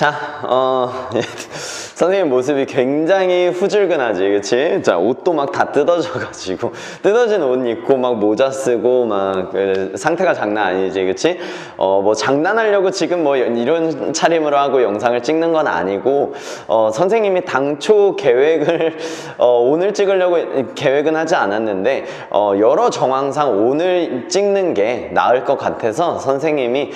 자, 선생님 모습이 굉장히 후줄근하지, 그치? 자, 옷도 막 다 뜯어져가지고, 뜯어진 옷 입고 막 모자 쓰고 막 상태가 장난 아니지, 그치? 뭐 장난하려고 지금 뭐 이런 차림으로 하고 영상을 찍는 건 아니고, 선생님이 당초 계획을, 오늘 찍으려고 계획은 하지 않았는데, 여러 정황상 오늘 찍는 게 나을 것 같아서 선생님이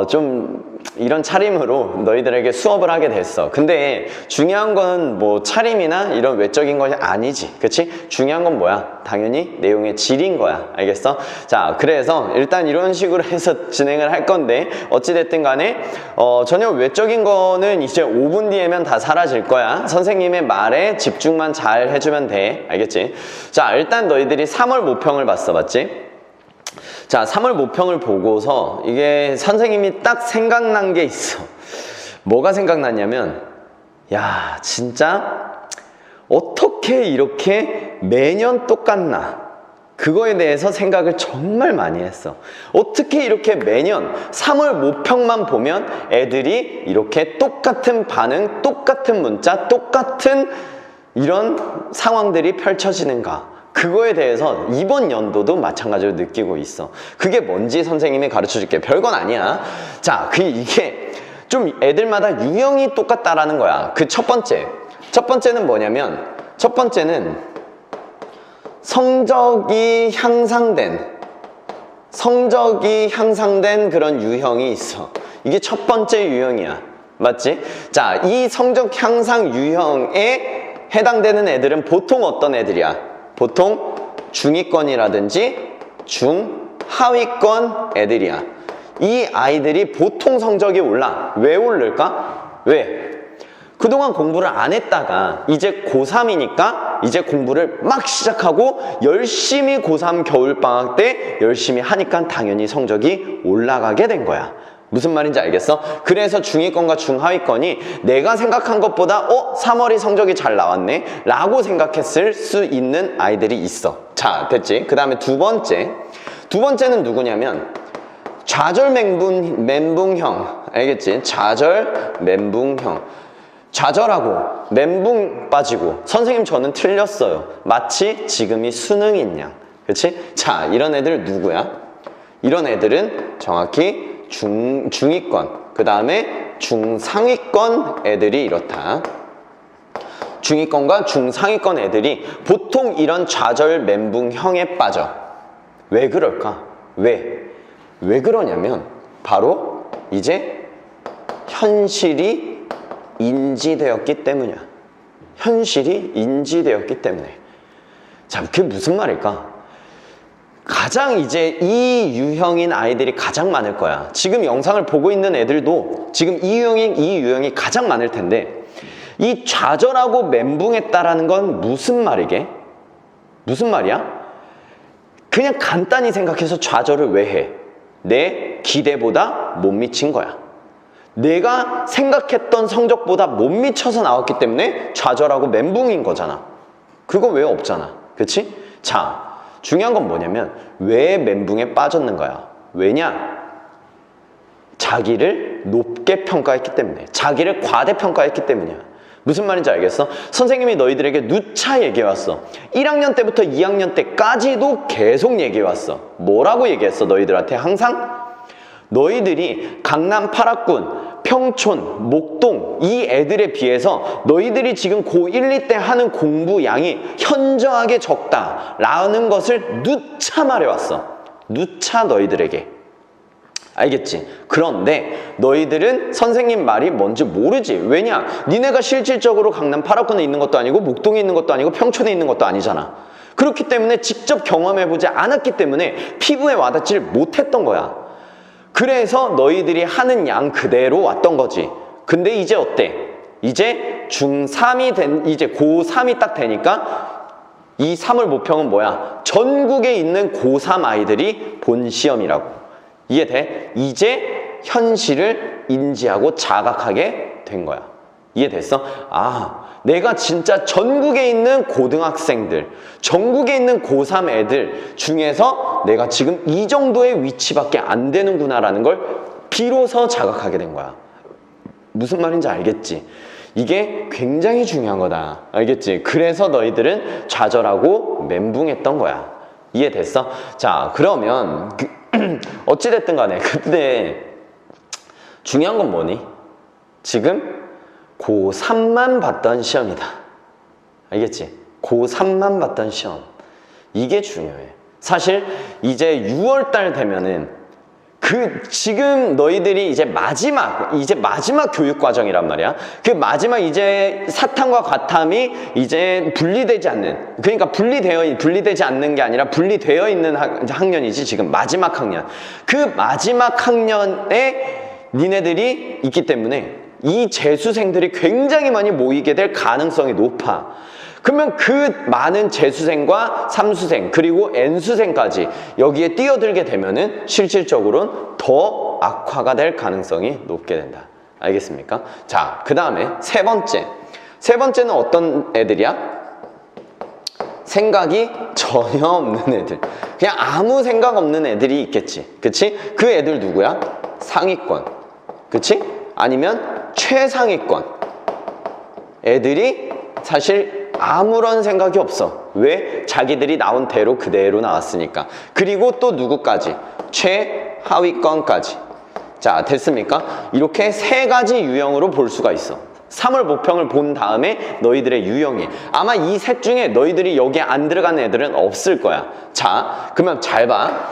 좀 이런 차림으로 너희들에게 수업을 하게 됐어. 근데 중요한 건 뭐 차림이나 이런 외적인 것이 아니지, 그치? 중요한 건 뭐야? 당연히 내용의 질인 거야. 알겠어? 자, 그래서 일단 이런 식으로 해서 진행을 할 건데 어찌됐든 간에 전혀 외적인 거는 이제 5분 뒤에면 다 사라질 거야. 선생님의 말에 집중만 잘 해주면 돼. 알겠지? 자, 일단 너희들이 3월 모평을 봤어. 맞지? 자, 3월 모평을 보고서 이게 선생님이 딱 생각난 게 있어. 뭐가 생각났냐면, 야, 진짜 어떻게 이렇게 매년 똑같나? 그거에 대해서 생각을 정말 많이 했어. 어떻게 이렇게 매년 3월 모평만 보면 애들이 이렇게 똑같은 반응, 똑같은 문자, 똑같은 이런 상황들이 펼쳐지는가? 그거에 대해서 이번 연도도 마찬가지로 느끼고 있어. 그게 뭔지 선생님이 가르쳐 줄게. 별건 아니야. 자, 이게 좀 애들마다 유형이 똑같다라는 거야. 그 첫 번째는 뭐냐면, 첫 번째는 성적이 향상된 그런 유형이 있어. 이게 첫 번째 유형이야. 맞지? 자, 이 성적 향상 유형에 해당되는 애들은 보통 어떤 애들이야? 보통 중위권이라든지 중하위권 애들이야. 이 아이들이 보통 성적이 올라. 왜 오를까? 왜? 그동안 공부를 안 했다가 이제 고3이니까 이제 공부를 막 시작하고 열심히 고3 겨울방학 때 열심히 하니까 당연히 성적이 올라가게 된 거야. 무슨 말인지 알겠어? 그래서 중위권과 중하위권이 내가 생각한 것보다 3월이 성적이 잘 나왔네 라고 생각했을 수 있는 아이들이 있어. 자, 됐지? 그 다음에 두 번째는 누구냐면 좌절 멘붕형. 알겠지? 좌절 멘붕형. 좌절하고 멘붕 빠지고 선생님 저는 틀렸어요. 마치 지금이 수능인 양. 그치? 자, 이런 애들 누구야? 이런 애들은 정확히 중위권, 그 다음에 중상위권 애들이 이렇다. 중위권과 중상위권 애들이 보통 이런 좌절 멘붕형에 빠져. 왜 그럴까? 왜 그러냐면 바로 이제 현실이 인지되었기 때문이야. 현실이 인지되었기 때문에. 자, 그게 무슨 말일까? 가장 이제 이 유형인 아이들이 가장 많을 거야. 지금 영상을 보고 있는 애들도 지금 이 유형이 가장 많을 텐데, 이 좌절하고 멘붕했다라는 건 무슨 말이게? 무슨 말이야? 그냥 간단히 생각해서 좌절을 왜 해? 내 기대보다 못 미친 거야. 내가 생각했던 성적보다 못 미쳐서 나왔기 때문에 좌절하고 멘붕인 거잖아. 그거 왜 없잖아. 그치? 자, 중요한 건 뭐냐면 왜 멘붕에 빠졌는가야? 왜냐? 자기를 높게 평가했기 때문에, 자기를 과대평가했기 때문이야. 무슨 말인지 알겠어? 선생님이 너희들에게 누차 얘기해왔어. 1학년 때부터 2학년 때까지도 계속 얘기해왔어. 뭐라고 얘기했어? 너희들한테 항상? 너희들이 강남 8학군, 평촌, 목동 이 애들에 비해서 너희들이 지금 고1, 2 때 하는 공부 양이 현저하게 적다라는 것을 누차 말해왔어. 누차 너희들에게. 알겠지? 그런데 너희들은 선생님 말이 뭔지 모르지. 왜냐? 니네가 실질적으로 강남 8학군에 있는 것도 아니고 목동에 있는 것도 아니고 평촌에 있는 것도 아니잖아. 그렇기 때문에 직접 경험해보지 않았기 때문에 피부에 와닿지를 못했던 거야. 그래서 너희들이 하는 양 그대로 왔던 거지. 근데 이제 어때? 이제 중3이 이제 고3이 딱 되니까 이 3월 모평은 뭐야? 전국에 있는 고3 아이들이 본 시험이라고. 이해돼? 이제 현실을 인지하고 자각하게 된 거야. 이해됐어? 아, 내가 진짜 전국에 있는 고등학생들, 전국에 있는 고3 애들 중에서 내가 지금 이 정도의 위치밖에 안 되는구나라는 걸 비로소 자각하게 된 거야. 무슨 말인지 알겠지? 이게 굉장히 중요한 거다. 알겠지? 그래서 너희들은 좌절하고 멘붕했던 거야. 이해됐어? 자, 그러면 어찌됐든 간에 근데 중요한 건 뭐니? 지금 고3만 봤던 시험이다. 알겠지? 고3만 봤던 시험. 이게 중요해. 사실 이제 6월달 되면은 지금 너희들이 이제 마지막 교육 과정이란 말이야. 그 마지막 이제 사탐과 과탐이 이제 분리되지 않는, 그러니까 분리되지 않는 게 아니라 분리되어 있는 학년이지. 지금 마지막 학년. 그 마지막 학년에 니네들이 있기 때문에 이 재수생들이 굉장히 많이 모이게 될 가능성이 높아. 그러면 그 많은 재수생과 삼수생 그리고 N수생까지 여기에 뛰어들게 되면은 실질적으로는 더 악화가 될 가능성이 높게 된다. 알겠습니까? 자, 그 다음에 세 번째는 어떤 애들이야? 생각이 전혀 없는 애들. 그냥 아무 생각 없는 애들이 있겠지. 그치? 그 애들 누구야? 상위권. 그치? 아니면 최상위권. 애들이 사실 아무런 생각이 없어. 왜? 자기들이 나온 대로 그대로 나왔으니까. 그리고 또 누구까지? 최하위권까지. 자, 됐습니까? 이렇게 세 가지 유형으로 볼 수가 있어. 3월 모평을 본 다음에 너희들의 유형이, 아마 이 셋 중에 너희들이 여기에 안 들어간 애들은 없을 거야. 자, 그러면 잘 봐.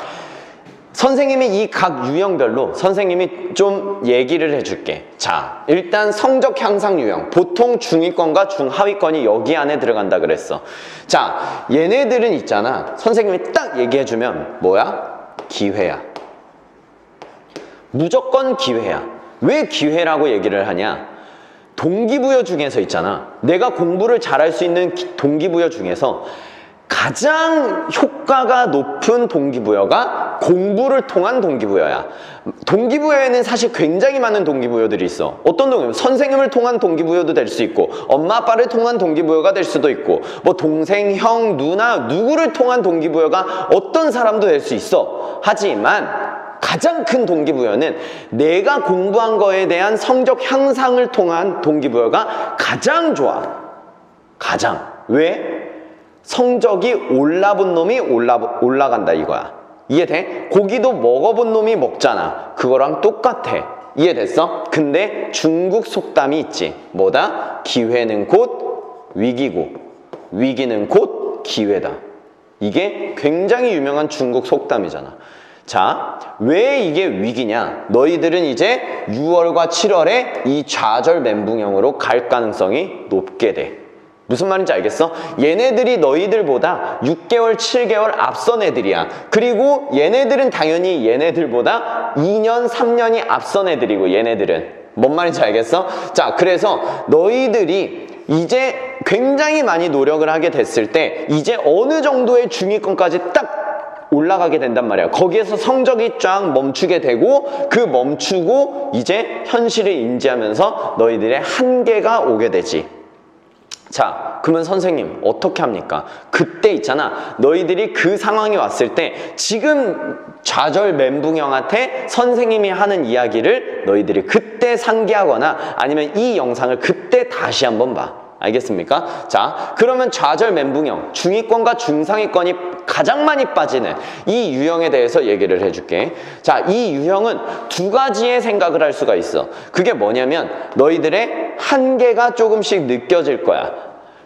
선생님이 이 각 유형별로 선생님이 좀 얘기를 해줄게. 자, 일단 성적 향상 유형. 보통 중위권과 중하위권이 여기 안에 들어간다 그랬어. 자, 얘네들은 있잖아. 선생님이 딱 얘기해주면 뭐야? 기회야. 무조건 기회야. 왜 기회라고 얘기를 하냐? 동기부여 중에서 있잖아. 내가 공부를 잘할 수 있는 동기부여 중에서 가장 효과가 높은 동기부여가 공부를 통한 동기부여야. 동기부여에는 사실 굉장히 많은 동기부여들이 있어. 어떤 동기부여? 선생님을 통한 동기부여도 될 수 있고, 엄마 아빠를 통한 동기부여가 될 수도 있고, 뭐 동생, 형, 누나, 누구를 통한 동기부여가 어떤 사람도 될 수 있어. 하지만 가장 큰 동기부여는 내가 공부한 거에 대한 성적 향상을 통한 동기부여가 가장 좋아. 가장. 왜? 성적이 올라본 놈이 올라간다 이거야. 이해돼? 고기도 먹어본 놈이 먹잖아. 그거랑 똑같아. 이해됐어? 근데 중국 속담이 있지. 뭐다? 기회는 곧 위기고 위기는 곧 기회다. 이게 굉장히 유명한 중국 속담이잖아. 자, 왜 이게 위기냐? 너희들은 이제 6월과 7월에 이 좌절 멘붕형으로 갈 가능성이 높게 돼. 무슨 말인지 알겠어? 얘네들이 너희들보다 6개월, 7개월 앞선 애들이야. 그리고 얘네들은 당연히 얘네들보다 2년, 3년이 앞선 애들이고 얘네들은. 뭔 말인지 알겠어? 자, 그래서 너희들이 이제 굉장히 많이 노력을 하게 됐을 때 이제 어느 정도의 중위권까지 딱 올라가게 된단 말이야. 거기에서 성적이 쫙 멈추게 되고 그 멈추고 이제 현실을 인지하면서 너희들의 한계가 오게 되지. 자, 그러면 선생님 어떻게 합니까? 그때 있잖아, 너희들이 그 상황이 왔을 때 지금 좌절 멘붕형한테 선생님이 하는 이야기를 너희들이 그때 상기하거나 아니면 이 영상을 그때 다시 한번 봐. 알겠습니까? 자, 그러면 좌절 멘붕형, 중위권과 중상위권이 가장 많이 빠지는 이 유형에 대해서 얘기를 해줄게. 자, 이 유형은 두 가지의 생각을 할 수가 있어. 그게 뭐냐면 너희들의 한계가 조금씩 느껴질 거야.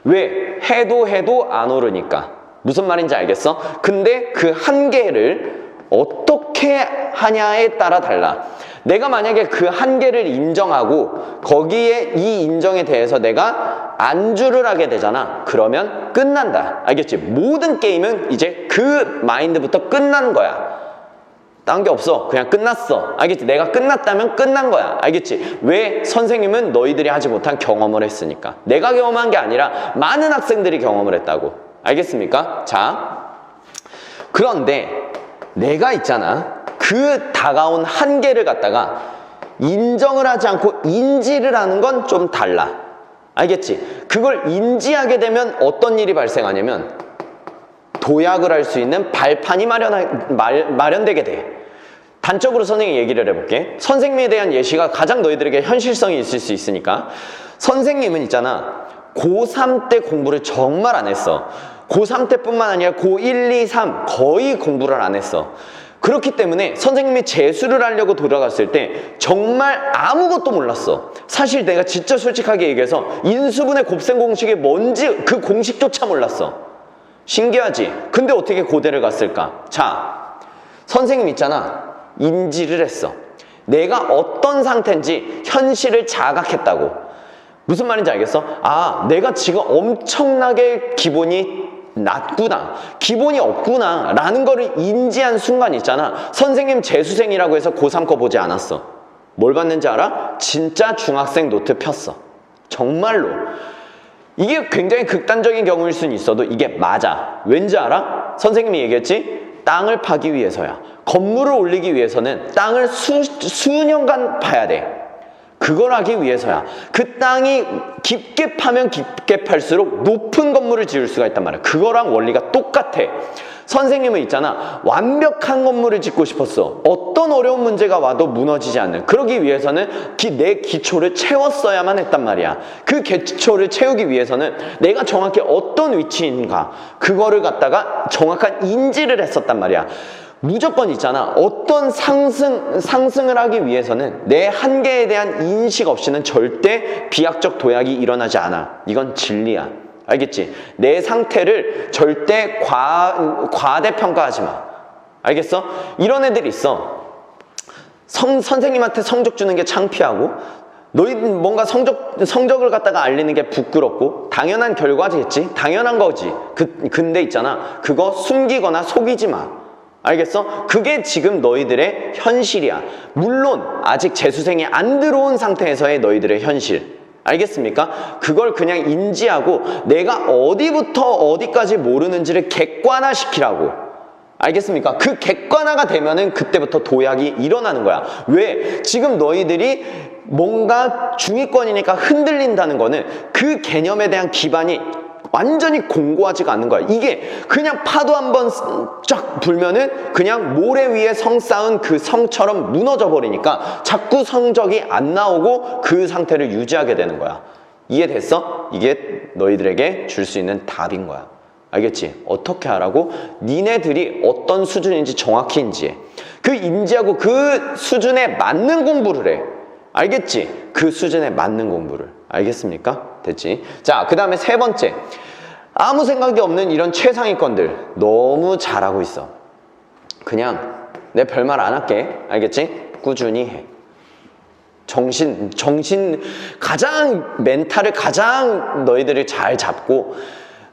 왜? 해도 안 오르니까. 무슨 말인지 알겠어? 근데 그 한계를 어떻게 하냐에 따라 달라. 내가 만약에 그 한계를 인정하고 거기에 이 인정에 대해서 내가 안주를 하게 되잖아. 그러면 끝난다. 알겠지? 모든 게임은 이제 그 마인드부터 끝나는 거야. 딴 게 없어. 그냥 끝났어. 알겠지? 내가 끝났다면 끝난 거야. 알겠지? 왜? 선생님은 너희들이 하지 못한 경험을 했으니까. 내가 경험한 게 아니라 많은 학생들이 경험을 했다고. 알겠습니까? 자, 그런데 내가 있잖아, 그 다가온 한계를 갖다가 인정을 하지 않고 인지를 하는 건 좀 달라. 알겠지? 그걸 인지하게 되면 어떤 일이 발생하냐면 도약을 할 수 있는 발판이 마련되게 돼. 단적으로 선생님이 얘기를 해볼게. 선생님에 대한 예시가 가장 너희들에게 현실성이 있을 수 있으니까. 선생님은 있잖아, 고3 때 공부를 정말 안 했어. 고3 때뿐만 아니라 고1, 2, 3 거의 공부를 안 했어. 그렇기 때문에 선생님이 재수를 하려고 돌아갔을 때 정말 아무것도 몰랐어. 사실 내가 진짜 솔직하게 얘기해서 인수분해 곱셈 공식이 뭔지 그 공식조차 몰랐어. 신기하지? 근데 어떻게 고대를 갔을까? 자, 선생님 있잖아, 인지를 했어. 내가 어떤 상태인지 현실을 자각했다고. 무슨 말인지 알겠어? 아, 내가 지금 엄청나게 기본이 낮구나, 기본이 없구나 라는 거를 인지한 순간 있잖아, 선생님 재수생이라고 해서 고3 거 보지 않았어. 뭘 봤는지 알아? 진짜 중학생 노트 폈어. 정말로. 이게 굉장히 극단적인 경우일 수는 있어도 이게 맞아. 왠지 알아? 선생님이 얘기했지? 땅을 파기 위해서야. 건물을 올리기 위해서는 땅을 수년간 파야 돼. 그걸 하기 위해서야. 그 땅이 깊게 파면 깊게 팔수록 높은 건물을 지을 수가 있단 말이야. 그거랑 원리가 똑같아. 선생님은 있잖아, 완벽한 건물을 짓고 싶었어. 어떤 어려운 문제가 와도 무너지지 않는. 그러기 위해서는 내 기초를 채웠어야만 했단 말이야. 그 기초를 채우기 위해서는 내가 정확히 어떤 위치인가, 그거를 갖다가 정확한 인지를 했었단 말이야. 무조건 있잖아, 어떤 상승을 하기 위해서는 내 한계에 대한 인식 없이는 절대 비약적 도약이 일어나지 않아. 이건 진리야. 알겠지? 내 상태를 절대 과대평가하지 마. 알겠어? 이런 애들이 있어. 선생님한테 성적 주는 게 창피하고, 너희 뭔가 성적을 갖다가 알리는 게 부끄럽고, 당연한 결과겠지? 당연한 거지. 근데 있잖아, 그거 숨기거나 속이지 마. 알겠어? 그게 지금 너희들의 현실이야. 물론 아직 재수생이 안 들어온 상태에서의 너희들의 현실. 알겠습니까? 그걸 그냥 인지하고 내가 어디부터 어디까지 모르는지를 객관화시키라고. 알겠습니까? 그 객관화가 되면은 그때부터 도약이 일어나는 거야. 왜? 지금 너희들이 뭔가 중위권이니까 흔들린다는 거는 그 개념에 대한 기반이 완전히 공고하지가 않는 거야. 이게 그냥 파도 한번 쫙 불면은 그냥 모래 위에 성 쌓은 그 성처럼 무너져 버리니까 자꾸 성적이 안 나오고 그 상태를 유지하게 되는 거야. 이해됐어? 이게 너희들에게 줄 수 있는 답인 거야. 알겠지? 어떻게 하라고? 니네들이 어떤 수준인지 정확히 인지해. 그 인지하고 그 수준에 맞는 공부를 해. 알겠지? 그 수준에 맞는 공부를. 알겠습니까? 됐지? 자, 그 다음에 세 번째. 아무 생각이 없는 이런 최상위권들 너무 잘하고 있어. 그냥 내 별말 안 할게. 알겠지? 꾸준히 해. 가장 멘탈을 가장 너희들이 잘 잡고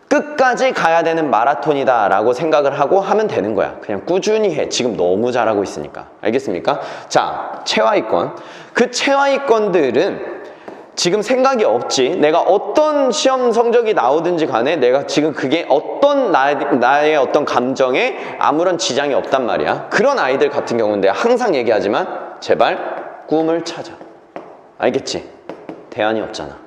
끝까지 가야 되는 마라톤이다 라고 생각을 하고 하면 되는 거야. 그냥 꾸준히 해. 지금 너무 잘하고 있으니까. 알겠습니까? 자, 최하위권. 그 최하위권들은 지금 생각이 없지. 내가 어떤 시험 성적이 나오든지 간에 내가 지금 그게 어떤 나의 어떤 감정에 아무런 지장이 없단 말이야. 그런 아이들 같은 경우는 내가 항상 얘기하지만 제발 꿈을 찾아. 알겠지? 대안이 없잖아.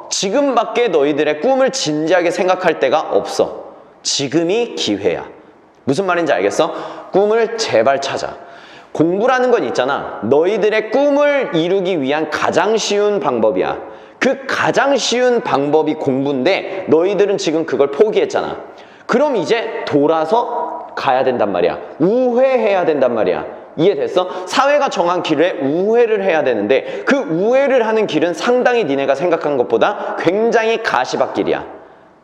지금밖에 너희들의 꿈을 진지하게 생각할 때가 없어. 지금이 기회야. 무슨 말인지 알겠어? 꿈을 제발 찾아. 공부라는 건 있잖아, 너희들의 꿈을 이루기 위한 가장 쉬운 방법이야. 그 가장 쉬운 방법이 공부인데 너희들은 지금 그걸 포기했잖아. 그럼 이제 돌아서 가야 된단 말이야. 우회해야 된단 말이야. 이해됐어? 사회가 정한 길에 우회를 해야 되는데 그 우회를 하는 길은 상당히 니네가 생각한 것보다 굉장히 가시밭길이야.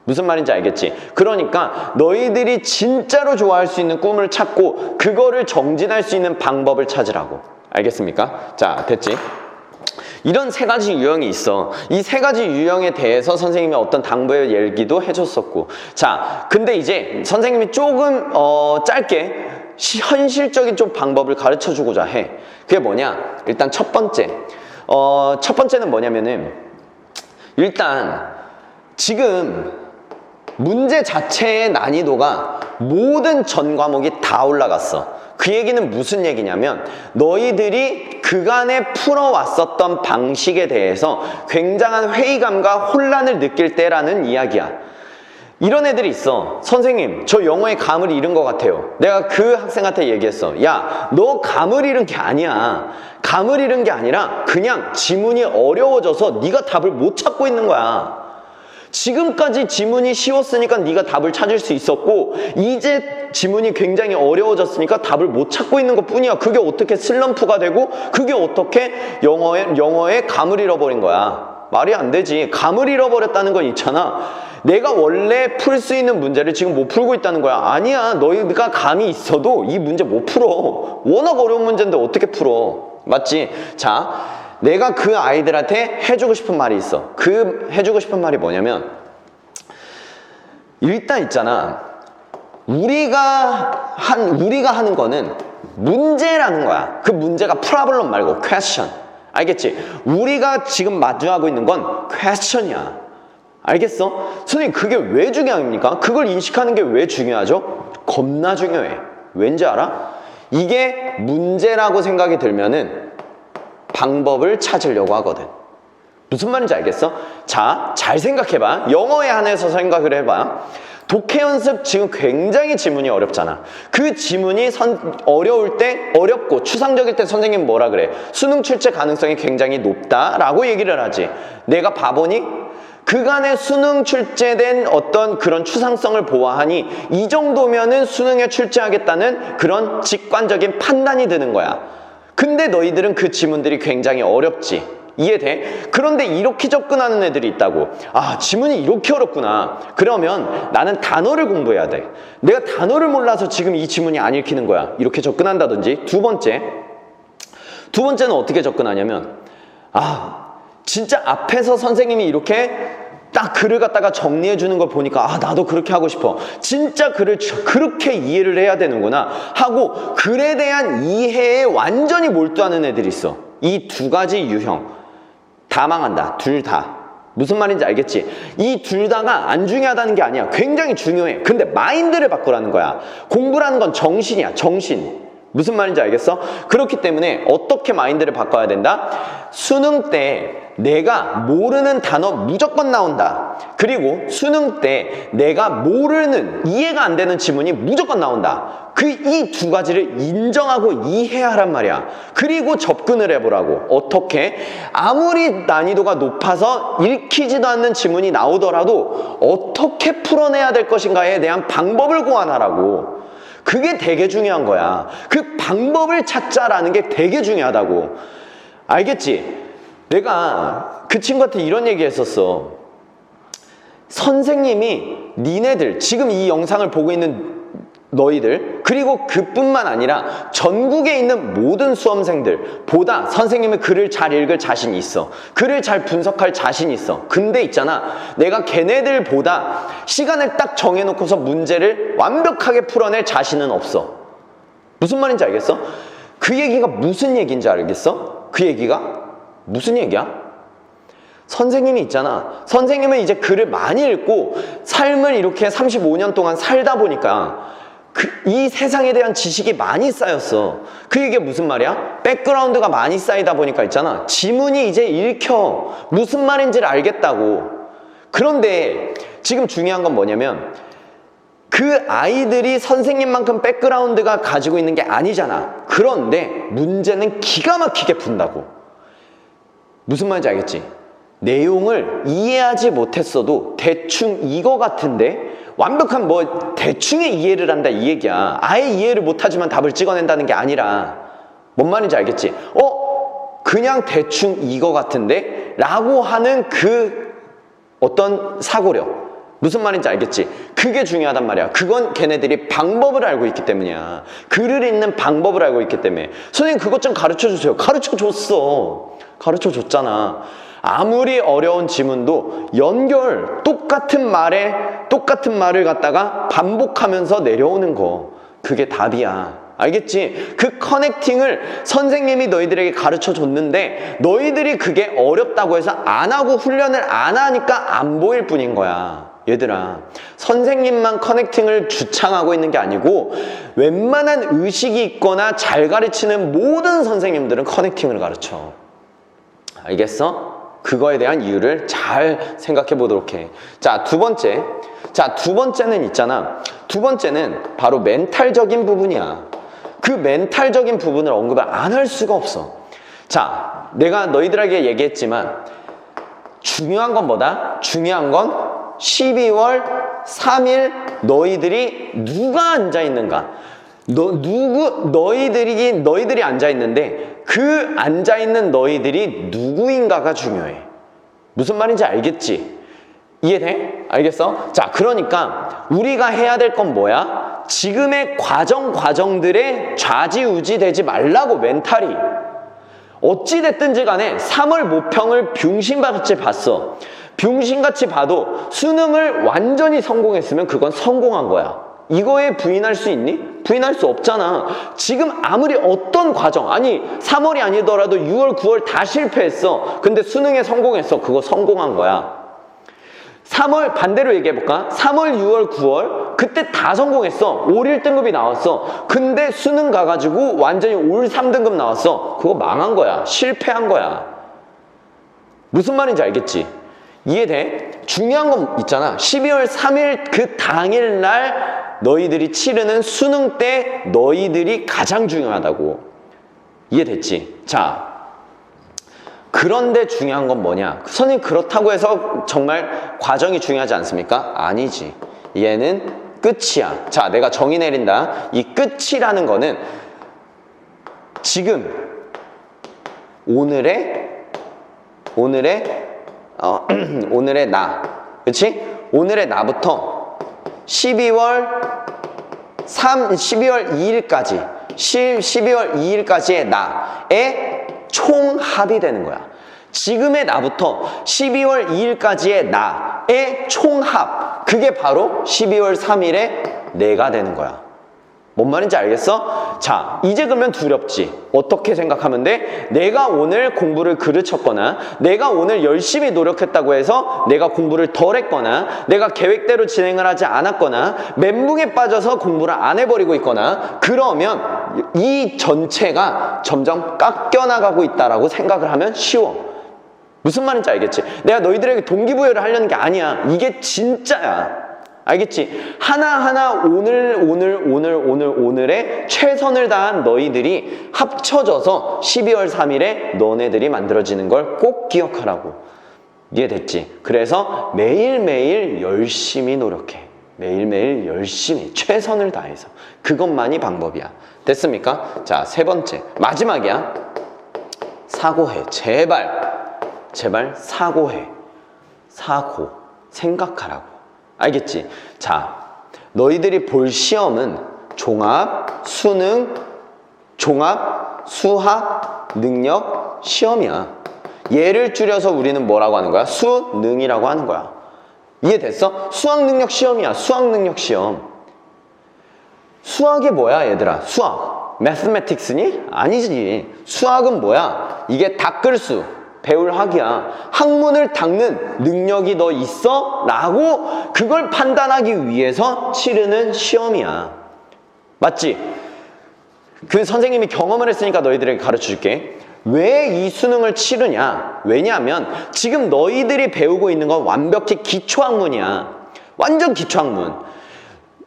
무슨 말인지 알겠지? 그러니까 너희들이 진짜로 좋아할 수 있는 꿈을 찾고 그거를 정진할 수 있는 방법을 찾으라고. 알겠습니까? 자, 됐지? 이런 세 가지 유형이 있어. 이 세 가지 유형에 대해서 선생님이 어떤 당부의 얘기도 해줬었고. 자, 근데 이제 선생님이 조금 짧게 현실적인 좀 방법을 가르쳐주고자 해. 그게 뭐냐? 일단 첫 번째는 뭐냐면은 일단 지금 문제 자체의 난이도가 모든 전 과목이 다 올라갔어. 그 얘기는 무슨 얘기냐면 너희들이 그간에 풀어왔었던 방식에 대해서 굉장한 회의감과 혼란을 느낄 때라는 이야기야. 이런 애들이 있어. 선생님, 저 영어에 감을 잃은 것 같아요. 내가 그 학생한테 얘기했어. 야, 너 감을 잃은 게 아니야. 감을 잃은 게 아니라 그냥 지문이 어려워져서 네가 답을 못 찾고 있는 거야. 지금까지 지문이 쉬웠으니까 네가 답을 찾을 수 있었고, 이제 지문이 굉장히 어려워졌으니까 답을 못 찾고 있는 것 뿐이야. 그게 어떻게 슬럼프가 되고, 그게 어떻게 영어에 감을 잃어버린 거야. 말이 안 되지. 감을 잃어버렸다는 건 있잖아. 내가 원래 풀 수 있는 문제를 지금 못 풀고 있다는 거야. 아니야. 너희가 감이 있어도 이 문제 못 풀어. 워낙 어려운 문제인데 어떻게 풀어. 맞지? 자, 내가 그 아이들한테 해주고 싶은 말이 있어. 그 해주고 싶은 말이 뭐냐면, 일단 있잖아. 우리가 하는 거는 문제라는 거야. 그 문제가 프로블럼 말고 퀘스천. 알겠지? 우리가 지금 마주하고 있는 건 퀘스천이야. 알겠어? 선생님, 그게 왜 중요합니까? 그걸 인식하는 게 왜 중요하죠? 겁나 중요해. 왠지 알아? 이게 문제라고 생각이 들면은 방법을 찾으려고 하거든. 무슨 말인지 알겠어? 자, 잘 생각해봐. 영어에 한해서 생각을 해봐. 독해 연습 지금 굉장히 지문이 어렵잖아. 그 지문이 어려울 때, 어렵고 추상적일 때 선생님 뭐라 그래? 수능 출제 가능성이 굉장히 높다라고 얘기를 하지. 내가 바보니? 그간의 수능 출제된 어떤 그런 추상성을 보아하니 이 정도면은 수능에 출제하겠다는 그런 직관적인 판단이 드는 거야. 근데 너희들은 그 지문들이 굉장히 어렵지. 이해돼? 그런데 이렇게 접근하는 애들이 있다고. 아, 지문이 이렇게 어렵구나. 그러면 나는 단어를 공부해야 돼. 내가 단어를 몰라서 지금 이 지문이 안 읽히는 거야. 이렇게 접근한다든지. 두 번째는 어떻게 접근하냐면, 진짜 앞에서 선생님이 이렇게 딱 글을 갖다가 정리해 주는 걸 보니까 나도 그렇게 하고 싶어. 진짜 글을 그렇게 이해를 해야 되는구나 하고 글에 대한 이해에 완전히 몰두하는 애들이 있어. 이 두 가지 유형 다 망한다. 둘 다. 무슨 말인지 알겠지? 이 둘 다가 안 중요하다는 게 아니야. 굉장히 중요해. 근데 마인드를 바꾸라는 거야. 공부라는 건 정신이야. 정신. 무슨 말인지 알겠어? 그렇기 때문에 어떻게 마인드를 바꿔야 된다? 수능 때 내가 모르는 단어 무조건 나온다. 그리고 수능 때 내가 모르는, 이해가 안 되는 지문이 무조건 나온다. 이 두 가지를 인정하고 이해하란 말이야. 그리고 접근을 해보라고. 어떻게? 아무리 난이도가 높아서 읽히지도 않는 지문이 나오더라도 어떻게 풀어내야 될 것인가에 대한 방법을 고안하라고. 그게 되게 중요한 거야. 그 방법을 찾자라는 게 되게 중요하다고. 알겠지? 내가 그 친구한테 이런 얘기 했었어. 선생님이 니네들, 지금 이 영상을 보고 있는 너희들, 그리고 그뿐만 아니라 전국에 있는 모든 수험생들보다 선생님의 글을 잘 읽을 자신이 있어. 글을 잘 분석할 자신이 있어. 근데 있잖아, 내가 걔네들보다 시간을 딱 정해놓고서 문제를 완벽하게 풀어낼 자신은 없어. 무슨 말인지 알겠어? 그 얘기가 무슨 얘기인지 알겠어? 그 얘기가 무슨 얘기야? 선생님이 있잖아. 선생님은 이제 글을 많이 읽고 삶을 이렇게 35년 동안 살다 보니까 이 세상에 대한 지식이 많이 쌓였어. 그 얘기가 무슨 말이야? 백그라운드가 많이 쌓이다 보니까 있잖아, 지문이 이제 읽혀. 무슨 말인지를 알겠다고. 그런데 지금 중요한 건 뭐냐면, 그 아이들이 선생님만큼 백그라운드가 가지고 있는 게 아니잖아. 그런데 문제는 기가 막히게 푼다고. 무슨 말인지 알겠지? 내용을 이해하지 못했어도 대충 이거 같은데, 완벽한 대충의 이해를 한다 이 얘기야. 아예 이해를 못하지만 답을 찍어낸다는 게 아니라, 뭔 말인지 알겠지? 그냥 대충 이거 같은데? 라고 하는 그 어떤 사고력. 무슨 말인지 알겠지? 그게 중요하단 말이야. 그건 걔네들이 방법을 알고 있기 때문이야. 글을 읽는 방법을 알고 있기 때문에. 선생님 그것 좀 가르쳐주세요. 가르쳐줬어. 가르쳐줬잖아. 아무리 어려운 지문도 똑같은 말을 갖다가 반복하면서 내려오는 거, 그게 답이야. 알겠지? 그 커넥팅을 선생님이 너희들에게 가르쳐 줬는데 너희들이 그게 어렵다고 해서 안 하고 훈련을 안 하니까 안 보일 뿐인 거야. 얘들아, 선생님만 커넥팅을 주창하고 있는 게 아니고 웬만한 의식이 있거나 잘 가르치는 모든 선생님들은 커넥팅을 가르쳐. 알겠어? 그거에 대한 이유를 잘 생각해 보도록 해. 자, 두 번째. 자, 두 번째는 있잖아. 두 번째는 바로 멘탈적인 부분이야. 그 멘탈적인 부분을 언급을 안 할 수가 없어. 자, 내가 너희들에게 얘기했지만 중요한 건 뭐다? 중요한 건 12월 3일 너희들이 누가 앉아 있는가? 너희들이 앉아 있는데 그 앉아 있는 너희들이 누구인가가 중요해. 무슨 말인지 알겠지? 이해돼? 알겠어? 자, 그러니까 우리가 해야 될 건 뭐야? 지금의 과정들에 좌지우지 되지 말라고. 멘탈이 어찌됐든지 간에 3월 모평을 병신같이 봤어. 병신같이 봐도 수능을 완전히 성공했으면 그건 성공한 거야. 이거에 부인할 수 있니? 부인할 수 없잖아. 지금 아무리 어떤 과정, 아니 3월이 아니더라도 6월, 9월 다 실패했어. 근데 수능에 성공했어. 그거 성공한 거야. 3월 반대로 얘기해볼까? 3월, 6월, 9월 그때 다 성공했어. 올 1등급이 나왔어. 근데 수능 가가지고 완전히 올 3등급 나왔어. 그거 망한 거야. 실패한 거야. 무슨 말인지 알겠지? 이해돼? 중요한 건 있잖아. 12월 3일 그 당일날 너희들이 치르는 수능 때 너희들이 가장 중요하다고. 이해됐지? 자, 그런데 중요한 건 뭐냐? 선생님, 그렇다고 해서 정말 과정이 중요하지 않습니까? 아니지. 얘는 끝이야. 자, 내가 정의 내린다. 이 끝이라는 거는 지금 오늘의 나, 그치? 오늘의 나부터 12월 2일까지 12월 2일까지의 나의 총합이 되는 거야. 지금의 나부터 12월 2일까지의 나의 총합, 그게 바로 12월 3일의 내가 되는 거야. 뭔 말인지 알겠어? 자, 이제 그러면 두렵지. 어떻게 생각하면 돼? 내가 오늘 공부를 그르쳤거나 내가 오늘 열심히 노력했다고 해서 내가 공부를 덜 했거나 내가 계획대로 진행을 하지 않았거나 멘붕에 빠져서 공부를 안 해버리고 있거나 그러면 이 전체가 점점 깎여나가고 있다라고 생각을 하면 쉬워. 무슨 말인지 알겠지? 내가 너희들에게 동기부여를 하려는 게 아니야. 이게 진짜야. 알겠지? 하나하나 오늘의 최선을 다한 너희들이 합쳐져서 12월 3일에 너네들이 만들어지는 걸 꼭 기억하라고. 이해됐지? 그래서 매일매일 열심히 노력해. 매일매일 열심히 최선을 다해서. 그것만이 방법이야. 됐습니까? 자, 세 번째 마지막이야. 사고해. 제발 사고해. 사고 생각하라고. 알겠지? 자, 너희들이 볼 시험은 종합, 수능, 종합, 수학, 능력, 시험이야. 얘를 줄여서 우리는 뭐라고 하는 거야? 수능이라고 하는 거야. 이해됐어? 수학 능력 시험이야. 수학 능력 시험. 수학이 뭐야, 얘들아? 수학. 매스매틱스니? 아니지. 수학은 뭐야? 이게 닦을수. 배울 학이야. 학문을 닦는 능력이 너 있어? 라고 그걸 판단하기 위해서 치르는 시험이야. 맞지? 그 선생님이 경험을 했으니까 너희들에게 가르쳐 줄게. 왜 이 수능을 치르냐? 왜냐하면 지금 너희들이 배우고 있는 건 완벽히 기초학문이야. 완전 기초학문.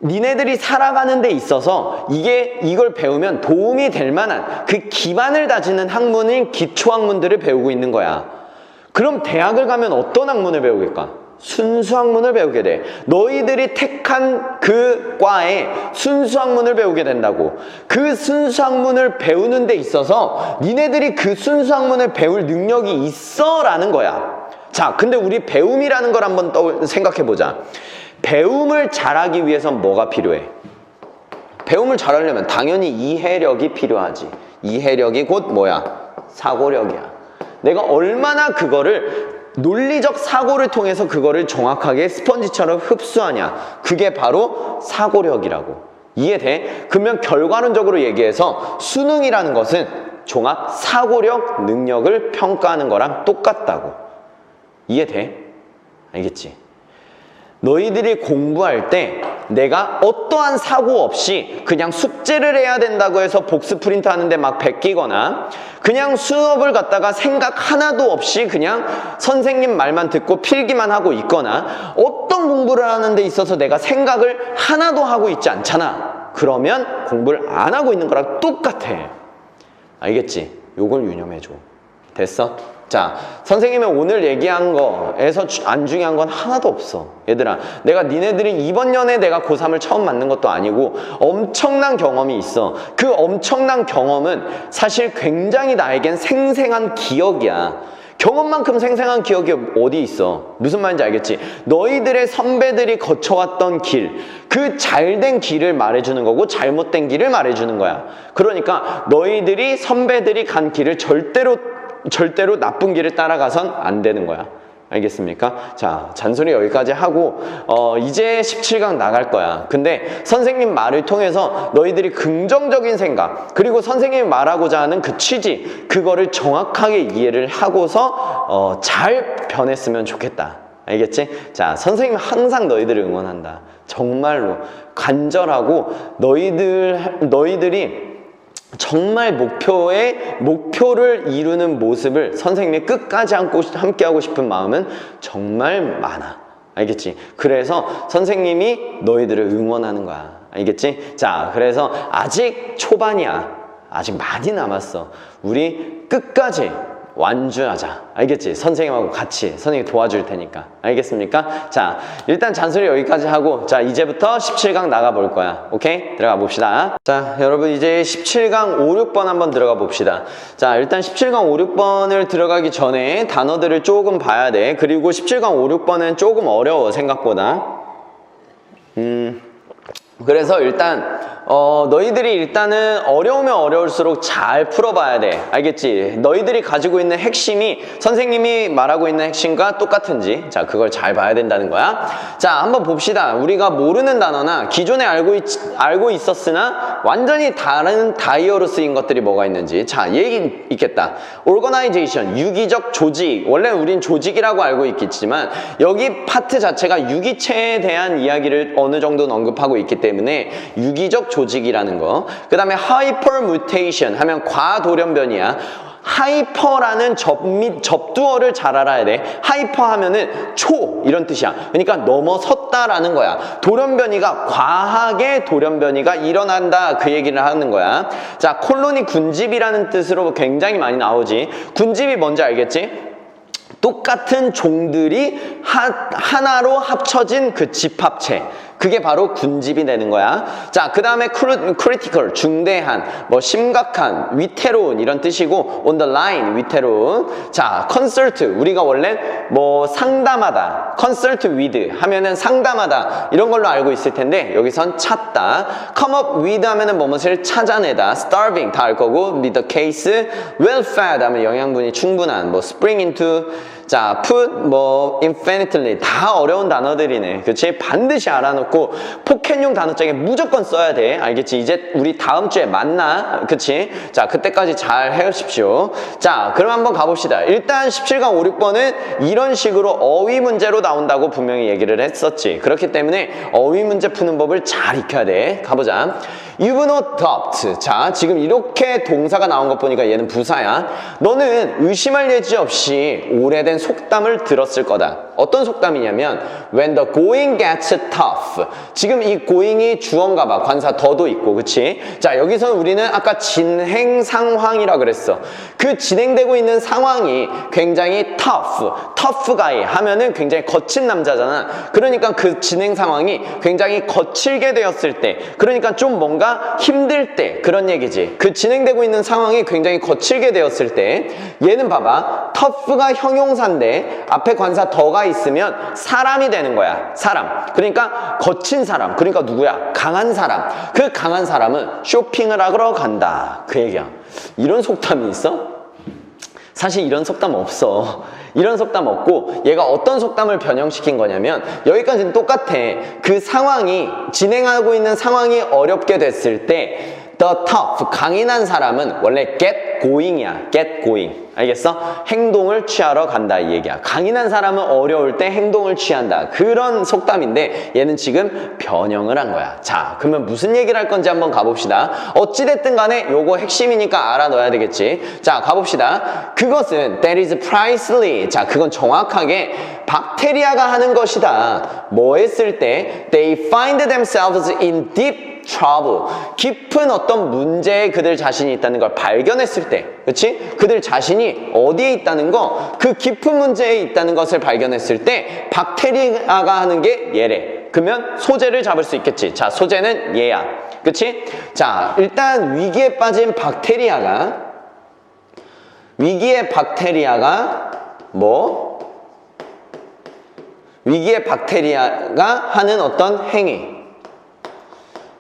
니네들이 살아가는 데 있어서 이걸 배우면 도움이 될 만한 그 기반을 다지는 학문인 기초학문들을 배우고 있는 거야. 그럼 대학을 가면 어떤 학문을 배우겠까? 순수학문을 배우게 돼. 너희들이 택한 그 과에 순수학문을 배우게 된다고. 그 순수학문을 배우는 데 있어서 니네들이 그 순수학문을 배울 능력이 있어 라는 거야. 자, 근데 우리 배움이라는 걸 한번 생각해 보자. 배움을 잘하기 위해선 뭐가 필요해? 배움을 잘하려면 당연히 이해력이 필요하지. 이해력이 곧 뭐야? 사고력이야. 내가 얼마나 그거를 논리적 사고를 통해서 그거를 정확하게 스펀지처럼 흡수하냐. 그게 바로 사고력이라고. 이해돼? 그러면 결과론적으로 얘기해서 수능이라는 것은 종합 사고력 능력을 평가하는 거랑 똑같다고. 이해돼? 알겠지? 너희들이 공부할 때 내가 어떠한 사고 없이 그냥 숙제를 해야 된다고 해서 복습 프린트 하는데 막 베끼거나 그냥 수업을 갖다가 생각 하나도 없이 그냥 선생님 말만 듣고 필기만 하고 있거나 어떤 공부를 하는 데 있어서 내가 생각을 하나도 하고 있지 않잖아. 그러면 공부를 안 하고 있는 거랑 똑같아. 알겠지? 요걸 유념해줘. 됐어? 자, 선생님이 오늘 얘기한 거에서 안 중요한 건 하나도 없어. 얘들아, 내가 니네들이 이번 년에 내가 고3을 처음 맞는 것도 아니고 엄청난 경험이 있어. 그 엄청난 경험은 사실 굉장히 나에겐 생생한 기억이야. 경험만큼 생생한 기억이 어디 있어? 무슨 말인지 알겠지? 너희들의 선배들이 거쳐왔던 길, 그 잘된 길을 말해주는 거고 잘못된 길을 말해주는 거야. 그러니까 너희들이 선배들이 간 길을 절대로 나쁜 길을 따라가선 안 되는 거야. 알겠습니까? 자, 잔소리 여기까지 하고 이제 17강 나갈 거야. 근데 선생님 말을 통해서 너희들이 긍정적인 생각 그리고 선생님이 말하고자 하는 그 취지 그거를 정확하게 이해를 하고서 잘 변했으면 좋겠다. 알겠지? 자, 선생님 항상 너희들을 응원한다. 정말로 간절하고 너희들이 정말 목표를 이루는 모습을 선생님이 끝까지 함께하고 싶은 마음은 정말 많아. 알겠지? 그래서 선생님이 너희들을 응원하는 거야. 알겠지? 자, 그래서 아직 초반이야. 아직 많이 남았어. 우리 끝까지 완주하자. 알겠지? 선생님하고 같이 선생님이 도와줄 테니까. 알겠습니까? 자, 일단 잔소리 여기까지 하고 자, 이제부터 17강 나가볼 거야. 오케이? 들어가 봅시다. 자, 여러분 이제 17강 5, 6번 한번 들어가 봅시다. 자, 일단 17강 5, 6번을 들어가기 전에 단어들을 조금 봐야 돼. 그리고 17강 5, 6번은 조금 어려워 생각보다. 그래서 일단 너희들이 일단은 어려우면 어려울수록 잘 풀어봐야 돼. 알겠지? 너희들이 가지고 있는 핵심이 선생님이 말하고 있는 핵심과 똑같은지 자, 그걸 잘 봐야 된다는 거야. 자, 한번 봅시다. 우리가 모르는 단어나 기존에 알고 있었으나 완전히 다른 다이어로 쓰인 것들이 뭐가 있는지. 자, 얘기 있겠다. organization, 유기적 조직. 원래 우린 조직이라고 알고 있겠지만 여기 파트 자체가 유기체에 대한 이야기를 어느 정도는 언급하고 있기 때문에 유기적 조직이라는 거. 그 다음에 hypermutation 하면 과돌연변이야. 하이퍼라는 접두어를 잘 알아야 돼. 하이퍼 하면은 초 이런 뜻이야. 그러니까 넘어섰다라는 거야. 돌연변이가 과하게 돌연변이가 일어난다 그 얘기를 하는 거야. 자, 콜로니 군집이라는 뜻으로 굉장히 많이 나오지. 군집이 뭔지 알겠지? 똑같은 종들이 하나로 합쳐진 그 집합체. 그게 바로 군집이 되는 거야. 자, 그 다음에 critical, 중대한, 뭐 심각한, 위태로운 이런 뜻이고 on the line, 위태로운. 자, consult, 우리가 원래 뭐 상담하다, consult with 하면은 상담하다 이런 걸로 알고 있을 텐데 여기선 찾다. come up with 하면은 뭐뭇을 찾아내다. starving 다 알 거고 with the case, well fed 하면 영양분이 충분한, 뭐 spring into, 자, put, 뭐 infinitely 다 어려운 단어들이네. 그치? 반드시 알아놓고 포켓용 단어장에 무조건 써야 돼. 알겠지? 이제 우리 다음 주에 만나. 그치? 자, 그때까지 잘 해오십시오. 자, 그럼 한번 가봅시다. 일단 17강 5, 6번은 이런 식으로 어휘 문제로 나온다고 분명히 얘기를 했었지. 그렇기 때문에 어휘 문제 푸는 법을 잘 익혀야 돼. 가보자. You've not doubt. 자, 지금 이렇게 동사가 나온 것 보니까 얘는 부사야. 너는 의심할 여지 없이 오래된 속담을 들었을 거다. 어떤 속담이냐면 When the going gets tough. 지금 이 going이 주어인가 봐. 관사 더도 있고, 그치? 자, 여기서 우리는 아까 진행 상황이라 그랬어. 그 진행되고 있는 상황이 굉장히 tough guy 하면은 굉장히 거친 남자잖아. 그러니까 그 진행 상황이 굉장히 거칠게 되었을 때, 그러니까 좀 뭔가 힘들 때 그런 얘기지. 그 진행되고 있는 상황이 굉장히 거칠게 되었을 때 얘는 봐봐. tough가 형용사인데 앞에 관사 더가 있으면 사람이 되는 거야. 사람. 그러니까 거친 사람. 그러니까 누구야? 강한 사람. 그 강한 사람은 쇼핑을 하러 간다. 그 얘기야. 이런 속담이 있어? 사실 이런 속담 없어. 이런 속담 없고 얘가 어떤 속담을 변형시킨 거냐면 여기까지는 똑같아. 그 상황이 진행하고 있는 상황이 어렵게 됐을 때 the tough, 강인한 사람은 원래 get going이야. get going. 알겠어? 행동을 취하러 간다 이 얘기야. 강인한 사람은 어려울 때 행동을 취한다. 그런 속담인데 얘는 지금 변형을 한 거야. 자, 그러면 무슨 얘기를 할 건지 한번 가봅시다. 어찌됐든 간에 요거 핵심이니까 알아둬야 되겠지. 자, 가봅시다. 그것은 that is precisely. 자, 그건 정확하게 박테리아가 하는 것이다. 뭐 했을 때 they find themselves in deep trouble. 깊은 어떤 문제에 그들 자신이 있다는 걸 발견했을 때, 그렇지? 그들 자신이 어디에 있다는 거, 그 깊은 문제에 있다는 것을 발견했을 때 박테리아가 하는 게 얘래. 그러면 소재를 잡을 수 있겠지. 자, 소재는 얘야. 그렇지? 자, 일단 위기에 빠진 박테리아가 위기의 박테리아가 하는 어떤 행위.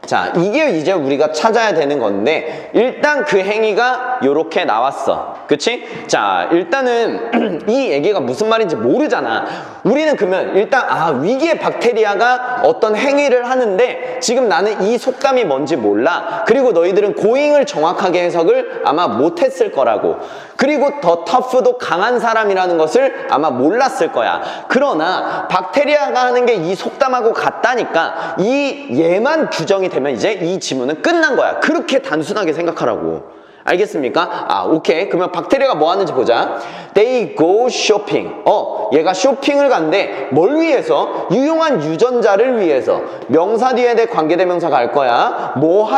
자, 이게 이제 우리가 찾아야 되는 건데 일단 그 행위가 요렇게 나왔어. 그치? 자, 일단은 이 얘기가 무슨 말인지 모르잖아. 우리는 그러면 일단 위기의 박테리아가 어떤 행위를 하는데 지금 나는 이 속담이 뭔지 몰라. 그리고 너희들은 고잉을 정확하게 해석을 아마 못했을 거라고. 그리고 더 터프도 강한 사람이라는 것을 아마 몰랐을 거야. 그러나 박테리아가 하는 게 이 속담하고 같다니까 얘만 규정이 되면 이제 이 지문은 끝난 거야. 그렇게 단순하게 생각하라고. 알겠습니까? 오케이. 그러면 박테리아가 뭐 하는지 보자. They go shopping. 얘가 쇼핑을 간대. 뭘 위해서? 유용한 유전자를 위해서. 명사 뒤에 대 관계대명사 갈 거야. 뭐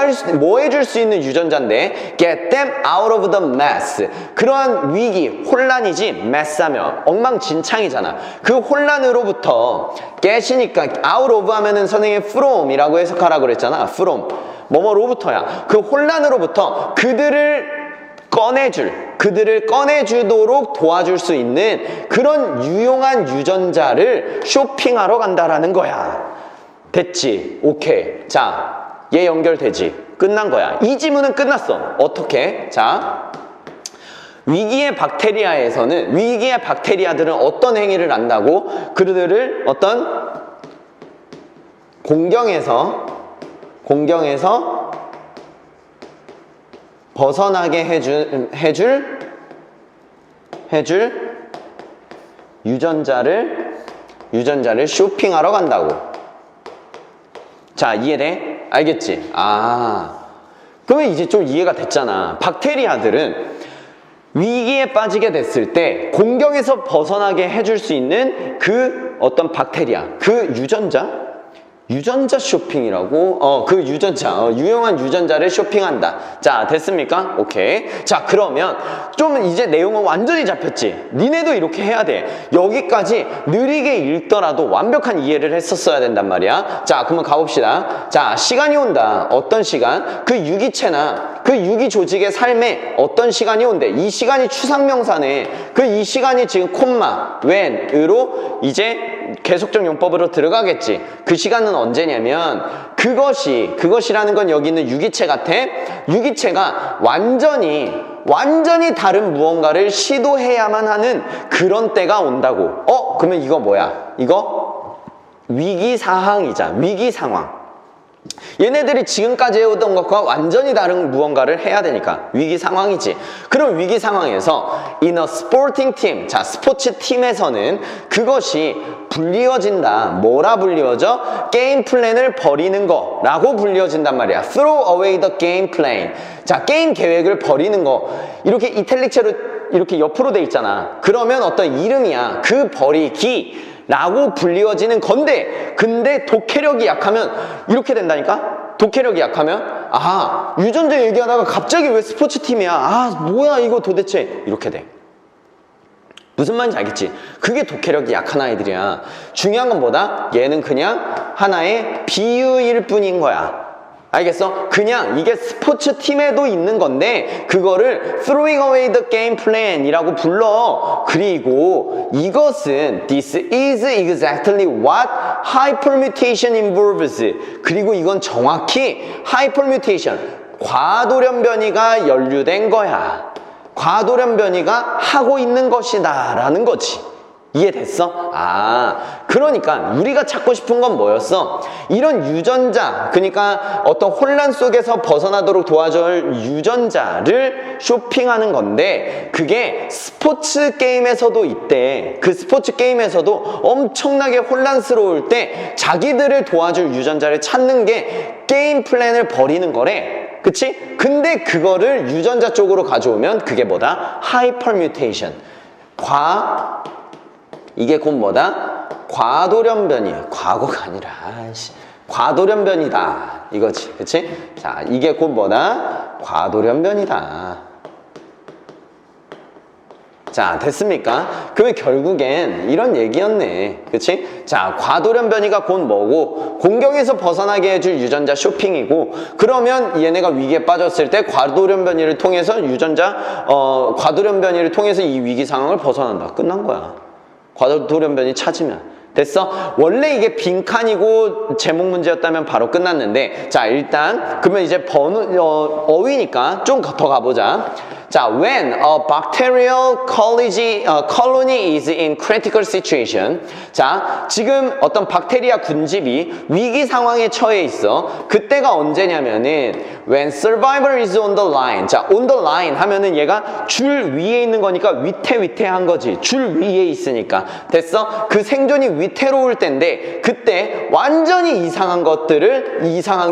해줄 수 있는 유전자인데 get them out of the mess. 그러한 위기, 혼란이지 mess하면 엉망진창이잖아. 그 혼란으로부터 get이니까 out of 하면은 선생님이 from이라고 해석하라고 그랬잖아. from. 뭐뭐로부터야. 그 혼란으로부터 그들을 꺼내주도록 도와줄 수 있는 그런 유용한 유전자를 쇼핑하러 간다라는 거야. 됐지? 오케이. 자, 얘 연결되지? 끝난 거야. 이 지문은 끝났어. 어떻게? 자, 위기의 박테리아들은 어떤 행위를 한다고? 그들을 어떤 공경에서 벗어나게 해줄 유전자를 쇼핑하러 간다고. 자, 이해돼? 알겠지? 그러면 이제 좀 이해가 됐잖아. 박테리아들은 위기에 빠지게 됐을 때 공경에서 벗어나게 해줄 수 있는 그 어떤 박테리아, 그 유전자 쇼핑이라고? 그 유전자, 유용한 유전자를 쇼핑한다. 자, 됐습니까? 오케이. 자, 그러면 좀 이제 내용은 완전히 잡혔지? 니네도 이렇게 해야 돼. 여기까지 느리게 읽더라도 완벽한 이해를 했었어야 된단 말이야. 자, 그러면 가봅시다. 자, 시간이 온다. 어떤 시간? 그 유기체나 그 유기 조직의 삶에 어떤 시간이 온대. 이 시간이 추상명사네. 이 시간이 지금 콤마, when으로 이제 계속적 용법으로 들어가겠지. 그 시간은 언제냐면 그것이라는 건 여기 있는 유기체 같아. 유기체가 완전히 다른 무언가를 시도해야만 하는 그런 때가 온다고. 그러면 이거 뭐야? 이거 위기사항이자 위기상황. 얘네들이 지금까지 해오던 것과 완전히 다른 무언가를 해야 되니까 위기 상황이지. 그럼 위기 상황에서 in a sporting team, 자, 스포츠 팀에서는 그것이 불리워진다. 뭐라 불리워져? 게임 플랜을 버리는 거라고 불리워진단 말이야. Throw away the game plan. 자, 게임 계획을 버리는 거. 이렇게 이탈릭체로 이렇게 옆으로 돼 있잖아. 그러면 어떤 이름이야. 그 버리기 라고 불리워지는 건데, 근데 독해력이 약하면 이렇게 된다니까? 독해력이 약하면 유전자 얘기하다가 갑자기 왜 스포츠팀이야? 뭐야 이거 도대체? 이렇게 돼. 무슨 말인지 알겠지? 그게 독해력이 약한 아이들이야. 중요한 건 뭐다? 얘는 그냥 하나의 비유일 뿐인 거야. 알겠어? 그냥 이게 스포츠 팀에도 있는 건데 그거를 throwing away the game plan 이라고 불러. 그리고 이것은 this is exactly what hypermutation involves. 그리고 이건 정확히 hypermutation, 과도련 변이가 연루된 거야. 과도련 변이가 하고 있는 것이다 라는 거지. 이해됐어? 그러니까 우리가 찾고 싶은 건 뭐였어? 이런 유전자, 그러니까 어떤 혼란 속에서 벗어나도록 도와줄 유전자를 쇼핑하는 건데 그게 스포츠 게임에서도 있대. 그 스포츠 게임에서도 엄청나게 혼란스러울 때 자기들을 도와줄 유전자를 찾는 게 게임 플랜을 벌이는 거래. 그치? 근데 그거를 유전자 쪽으로 가져오면 그게 뭐다? 하이퍼뮤테이션. 이게 곧 뭐다? 과돌연변이야. 과거가 아니라 과돌연변이다 이거지. 그치? 자, 이게 곧 뭐다? 과돌연변이다. 자, 됐습니까? 그러면 결국엔 이런 얘기였네. 그치? 자, 과돌연변이가 곧 뭐고 공격에서 벗어나게 해줄 유전자 쇼핑이고 그러면 얘네가 위기에 빠졌을 때 과돌연변이를 통해서 과돌연변이를 통해서 이 위기 상황을 벗어난다. 끝난 거야. 과돌연변이 찾으면. 됐어? 원래 이게 빈칸이고 제목 문제였다면 바로 끝났는데 자, 일단 그러면 이제 어휘니까 좀 더 가보자. 자, when a bacterial colony is in critical situation. 자, 지금 어떤 박테리아 군집이 위기 상황에 처해 있어. 그때가 언제냐면은 when survivor is on the line. 자, on the line 하면은 얘가 줄 위에 있는 거니까 위태한 거지. 줄 위에 있으니까. 됐어? 그 생존이 위태로울 때인데 그때 완전히 이상한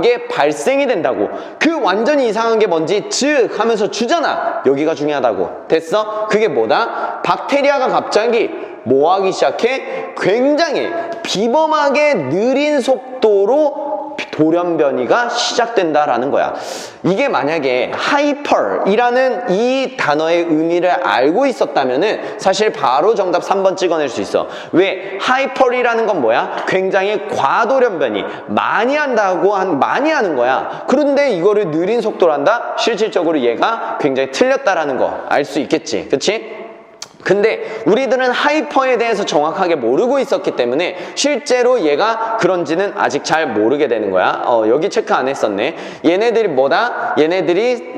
게 발생이 된다고. 그 완전히 이상한 게 뭔지 즉 하면서 주잖아. 여기가 중요하다고. 됐어? 그게 뭐다? 박테리아가 갑자기 뭐 하기 시작해? 굉장히 비범하게 느린 속도로 돌연변이가 시작된다라는 거야. 이게 만약에 하이퍼이라는 이 단어의 의미를 알고 있었다면은 사실 바로 정답 3번 찍어낼 수 있어. 왜? 하이퍼이라는 건 뭐야? 굉장히 과돌연변이 많이 하는 거야. 그런데 이거를 느린 속도로 한다? 실질적으로 얘가 굉장히 틀렸다라는 거 알 수 있겠지. 그치? 근데 우리들은 하이퍼에 대해서 정확하게 모르고 있었기 때문에 실제로 얘가 그런지는 아직 잘 모르게 되는 거야. 여기 체크 안 했었네. 얘네들이 뭐다? 얘네들이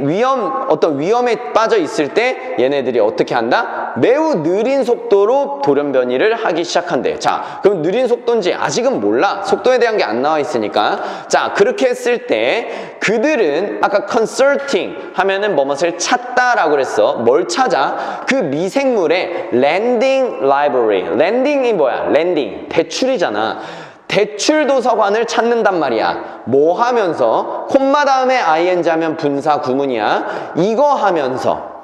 어떤 위험에 빠져 있을 때 얘네들이 어떻게 한다? 매우 느린 속도로 돌연변이를 하기 시작한대. 자, 그럼 느린 속도인지 아직은 몰라. 속도에 대한 게 안 나와 있으니까. 자, 그렇게 했을 때 그들은 아까 consulting 하면은 뭐뭇을 찾다라고 그랬어. 뭘 찾아? 그 미생물의 랜딩 라이브러리. 랜딩이 뭐야? 랜딩. 대출이잖아. 대출 도서관을 찾는단 말이야. 뭐 하면서? 콤마 다음에 ing 하면 분사 구문이야. 이거 하면서.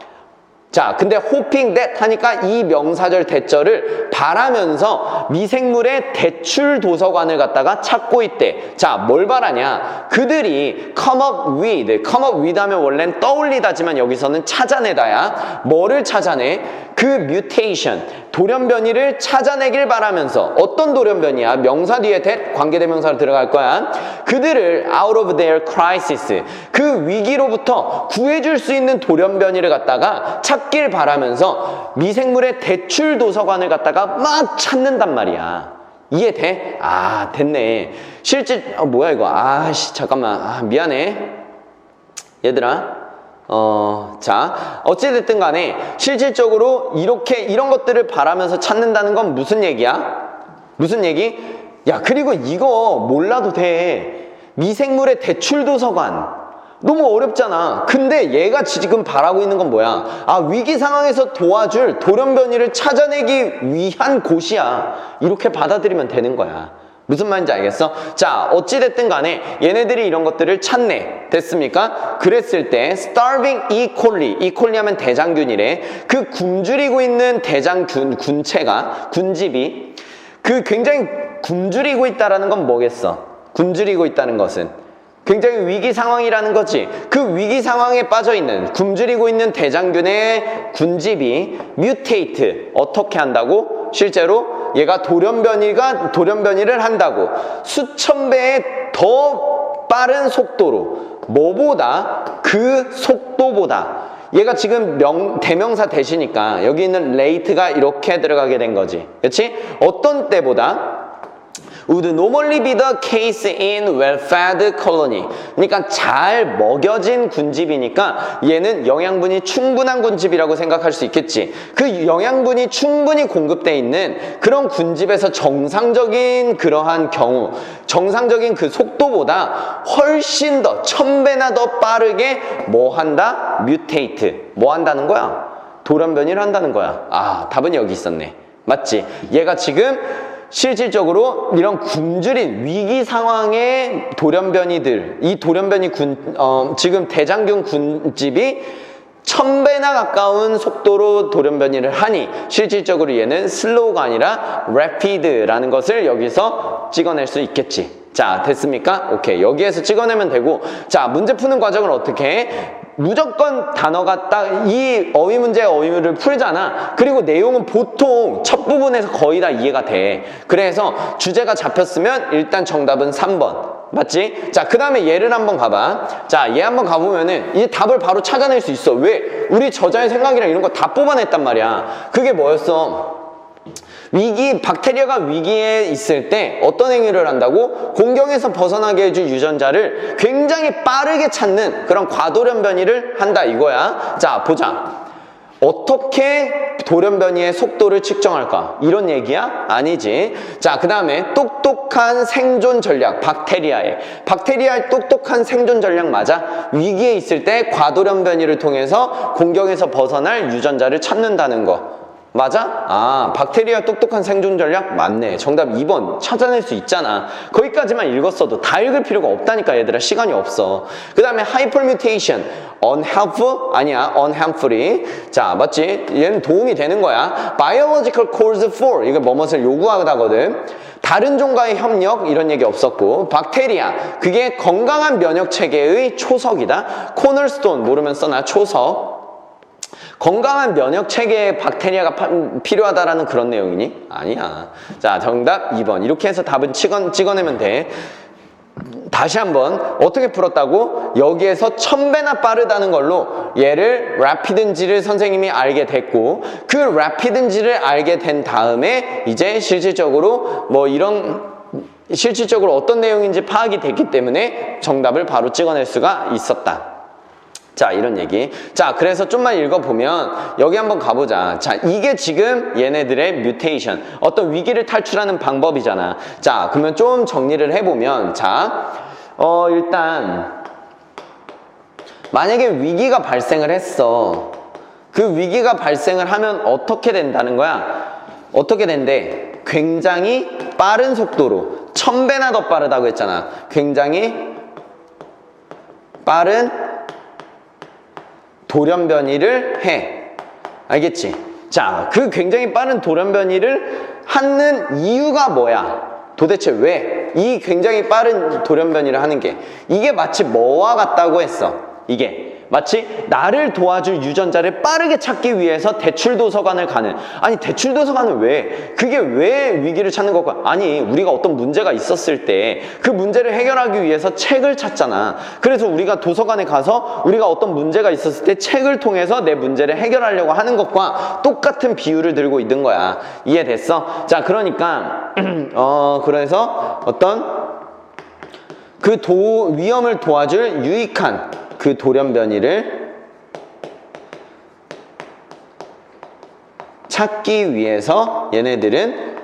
자, 근데 hoping that 하니까 이 명사절 대절을 바라면서 미생물의 대출 도서관을 갖다가 찾고 있대. 자, 뭘 바라냐? 그들이 come up with 하면 원래는 떠올리다지만 여기서는 찾아내다야. 뭐를 찾아내? 그 mutation, 돌연변이를 찾아내길 바라면서. 어떤 돌연변이야? 명사 뒤에 that, 관계대명사로 들어갈 거야. 그들을 out of their crisis, 그 위기로부터 구해줄 수 있는 돌연변이를 갖다가 찾길 바라면서 미생물의 대출 도서관을 갖다가 막 찾는단 말이야. 이해돼? 됐네. 실제 뭐야 이거? 잠깐만. 미안해. 얘들아. 자, 어찌됐든 간에 실질적으로 이런 것들을 바라면서 찾는다는 건 무슨 얘기야? 무슨 얘기? 야, 그리고 이거 몰라도 돼. 미생물의 대출 도서관. 너무 어렵잖아. 근데 얘가 지금 바라고 있는 건 뭐야? 위기 상황에서 도와줄 돌연변이를 찾아내기 위한 곳이야. 이렇게 받아들이면 되는 거야. 무슨 말인지 알겠어? 자, 어찌됐든 간에 얘네들이 이런 것들을 찾네. 됐습니까? 그랬을 때 starving E. coli 하면 대장균이래. 그 굶주리고 있는 군집이 그 굉장히 굶주리고 있다라는 건 뭐겠어? 굶주리고 있다는 것은 굉장히 위기 상황이라는 거지. 그 위기 상황에 빠져있는 굶주리고 있는 대장균의 군집이 mutate, 어떻게 한다고? 실제로 얘가 돌연변이를 한다고. 수천 배의 더 빠른 속도로. 뭐보다? 그 속도보다. 얘가 지금 대명사 대시니까 여기 있는 late가 이렇게 들어가게 된 거지. 그렇지? 어떤 때보다? would normally be the case in well-fed colony. 그러니까 잘 먹여진 군집이니까 얘는 영양분이 충분한 군집이라고 생각할 수 있겠지. 그 영양분이 충분히 공급돼 있는 그런 군집에서 정상적인 그러한 경우, 정상적인 그 속도보다 훨씬 더 1000배나 더 빠르게 뭐 한다? 뮤테이트. 뭐 한다는 거야? 돌연변이를 한다는 거야. 아, 답은 여기 있었네. 맞지? 얘가 지금 실질적으로 이런 굶주린 위기 상황의 돌연변이들, 이 돌연변이 지금 대장균 군집이 1000배나 가까운 속도로 돌연변이를 하니 실질적으로 얘는 슬로우가 아니라 rapid라는 것을 여기서 찍어낼 수 있겠지. 자, 됐습니까? 오케이. 여기에서 찍어내면 되고, 자, 문제 푸는 과정을 어떻게 해? 무조건 단어가 딱 이 어휘 문제의 어휘를 풀잖아. 그리고 내용은 보통 첫 부분에서 거의 다 이해가 돼. 그래서 주제가 잡혔으면 일단 정답은 3번. 맞지? 자, 그 다음에 얘를 한번 가봐. 자, 얘 한번 가보면은 이 답을 바로 찾아낼 수 있어. 왜? 우리 저자의 생각이랑 이런 거 다 뽑아냈단 말이야. 그게 뭐였어? 박테리아가 위기에 있을 때 어떤 행위를 한다고? 공경에서 벗어나게 해줄 유전자를 굉장히 빠르게 찾는 그런 과돌연변이를 한다 이거야. 자, 보자. 어떻게 돌연변이의 속도를 측정할까? 이런 얘기야? 아니지. 자, 그 다음에 똑똑한 생존 전략. 박테리아의 똑똑한 생존 전략 맞아? 위기에 있을 때 과돌연변이를 통해서 공경에서 벗어날 유전자를 찾는다는 거. 맞아? 아, 박테리아 똑똑한 생존 전략 맞네. 정답 2번 찾아낼 수 있잖아. 거기까지만 읽었어도 다 읽을 필요가 없다니까 얘들아. 시간이 없어. 그 다음에 hypermutation unhelpful? 아니야, unharmfully. 자, 맞지? 얘는 도움이 되는 거야. biological cause for 이거 뭐뭇을 요구하다거든. 다른 종과의 협력 이런 얘기 없었고, 박테리아 그게 건강한 면역 체계의 초석이다. cornerstone 모르면 써나 초석. 건강한 면역 체계에 박테리아가 필요하다라는 그런 내용이니? 아니야. 자, 정답 2번. 이렇게 해서 답은 찍어내면 돼. 다시 한번 어떻게 풀었다고? 여기에서 1000배나 빠르다는 걸로 얘를 rapid인지를 선생님이 알게 됐고, 그 rapid인지를 알게 된 다음에 이제 실질적으로 실질적으로 어떤 내용인지 파악이 됐기 때문에 정답을 바로 찍어낼 수가 있었다. 자, 이런 얘기. 자, 그래서 좀만 읽어보면 여기 한번 가보자. 자, 이게 지금 얘네들의 뮤테이션, 어떤 위기를 탈출하는 방법이잖아. 자, 그러면 좀 정리를 해보면, 자, 일단 만약에 위기가 발생을 했어. 그 위기가 발생을 하면 어떻게 된다는 거야? 어떻게 된대? 굉장히 빠른 속도로 1000배나 더 빠르다고 했잖아. 굉장히 빠른 돌연변이를 해. 알겠지? 자, 그 굉장히 빠른 돌연변이를 하는 이유가 뭐야? 도대체 왜? 이 굉장히 빠른 돌연변이를 하는 게 이게 마치 뭐와 같다고 했어? 이게 마치 나를 도와줄 유전자를 빠르게 찾기 위해서 대출도서관을 가는, 아니 대출도서관은 왜? 그게 왜 위기를 찾는 걸까? 아니 우리가 어떤 문제가 있었을 때 그 문제를 해결하기 위해서 책을 찾잖아. 그래서 우리가 도서관에 가서 우리가 어떤 문제가 있었을 때 책을 통해서 내 문제를 해결하려고 하는 것과 똑같은 비유를 들고 있는 거야. 이해됐어? 자, 그러니까 그래서 어떤 그 위험을 도와줄 유익한 그 돌연변이를 찾기 위해서 얘네들은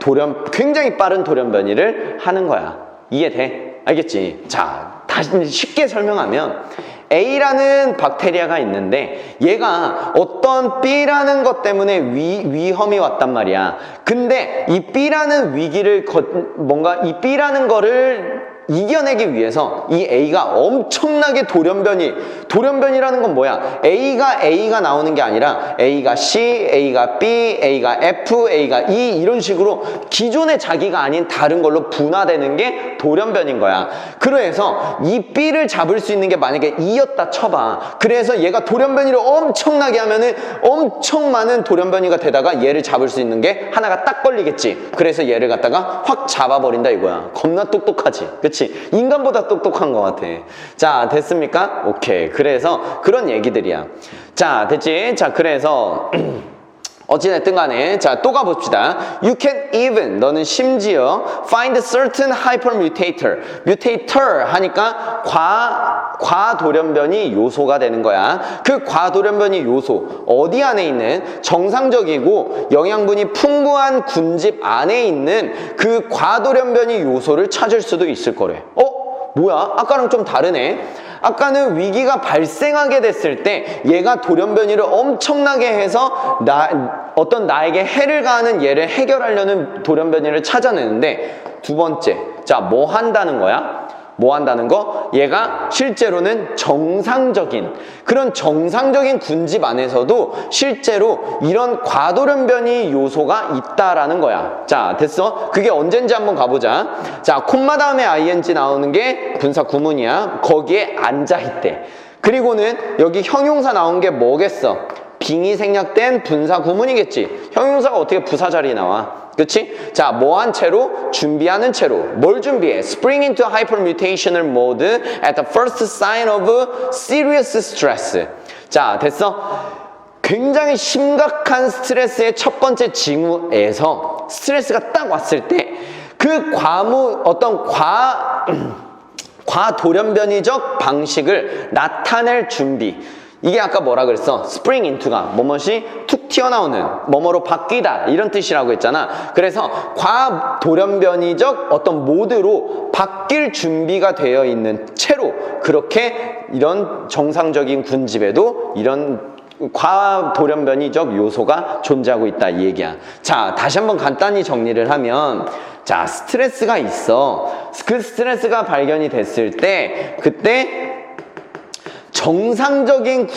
굉장히 빠른 돌연변이를 하는 거야. 이해돼? 알겠지? 자, 다시 쉽게 설명하면 A라는 박테리아가 있는데 얘가 어떤 B라는 것 때문에 위험이 왔단 말이야. 근데 이 B라는 위기를 이 B라는 거를 이겨내기 위해서 이 A가 엄청나게 돌연변이라는 건 뭐야? A가 나오는 게 아니라 A가 C, A가 B, A가 F, A가 E 이런 식으로 기존의 자기가 아닌 다른 걸로 분화되는 게 돌연변인 거야. 그래서 이 B를 잡을 수 있는 게 만약에 E였다 쳐봐. 그래서 얘가 돌연변이를 엄청나게 하면은 엄청 많은 돌연변이가 되다가 얘를 잡을 수 있는 게 하나가 딱 걸리겠지. 그래서 얘를 갖다가 확 잡아버린다 이거야. 겁나 똑똑하지. 그치? 인간보다 똑똑한 것 같아. 자, 됐습니까? 오케이. 그래서 그런 얘기들이야. 자, 됐지? 자, 그래서 어찌됐든 간에 자 또 가봅시다. You can even 너는 심지어 find certain hypermutator mutator 하니까 과돌연변이 요소가 되는 거야. 그 과돌연변이 요소 어디 안에 있는 정상적이고 영양분이 풍부한 군집 안에 있는 그 과돌연변이 요소를 찾을 수도 있을 거래. 뭐야? 아까랑 좀 다르네. 아까는 위기가 발생하게 됐을 때 얘가 돌연변이를 엄청나게 해서 어떤 나에게 해를 가하는 얘를 해결하려는 돌연변이를 찾아내는데 두 번째, 자, 뭐 한다는 거야? 뭐 한다는 거? 얘가 실제로는 정상적인 그런 정상적인 군집 안에서도 실제로 이런 과돌연변이 요소가 있다라는 거야. 자, 됐어? 그게 언젠지 한번 가보자. 자, 콤마 다음에 ing 나오는 게 분사 구문이야. 거기에 앉아있대. 그리고는 여기 형용사 나온 게 뭐겠어? 빙이 생략된 분사 구문이겠지. 형용사가 어떻게 부사 자리에 나와? 그치? 자, 뭐 한 채로? 준비하는 채로. 뭘 준비해? Spring into hypermutational mode at the first sign of serious stress. 자, 됐어? 굉장히 심각한 스트레스의 첫 번째 징후에서 스트레스가 딱 왔을 때 그 과돌연변이적 방식을 나타낼 준비. 이게 아까 뭐라 그랬어? spring into가 뭐뭇이 툭 튀어나오는 뭐뭐로 바뀌다 이런 뜻이라고 했잖아. 그래서 과돌연변이적 어떤 모드로 바뀔 준비가 되어 있는 채로 그렇게 이런 정상적인 군집에도 이런 과돌연변이적 요소가 존재하고 있다 이 얘기야. 자, 다시 한번 간단히 정리를 하면 자, 스트레스가 있어. 그 스트레스가 발견이 됐을 때 그때 정상적인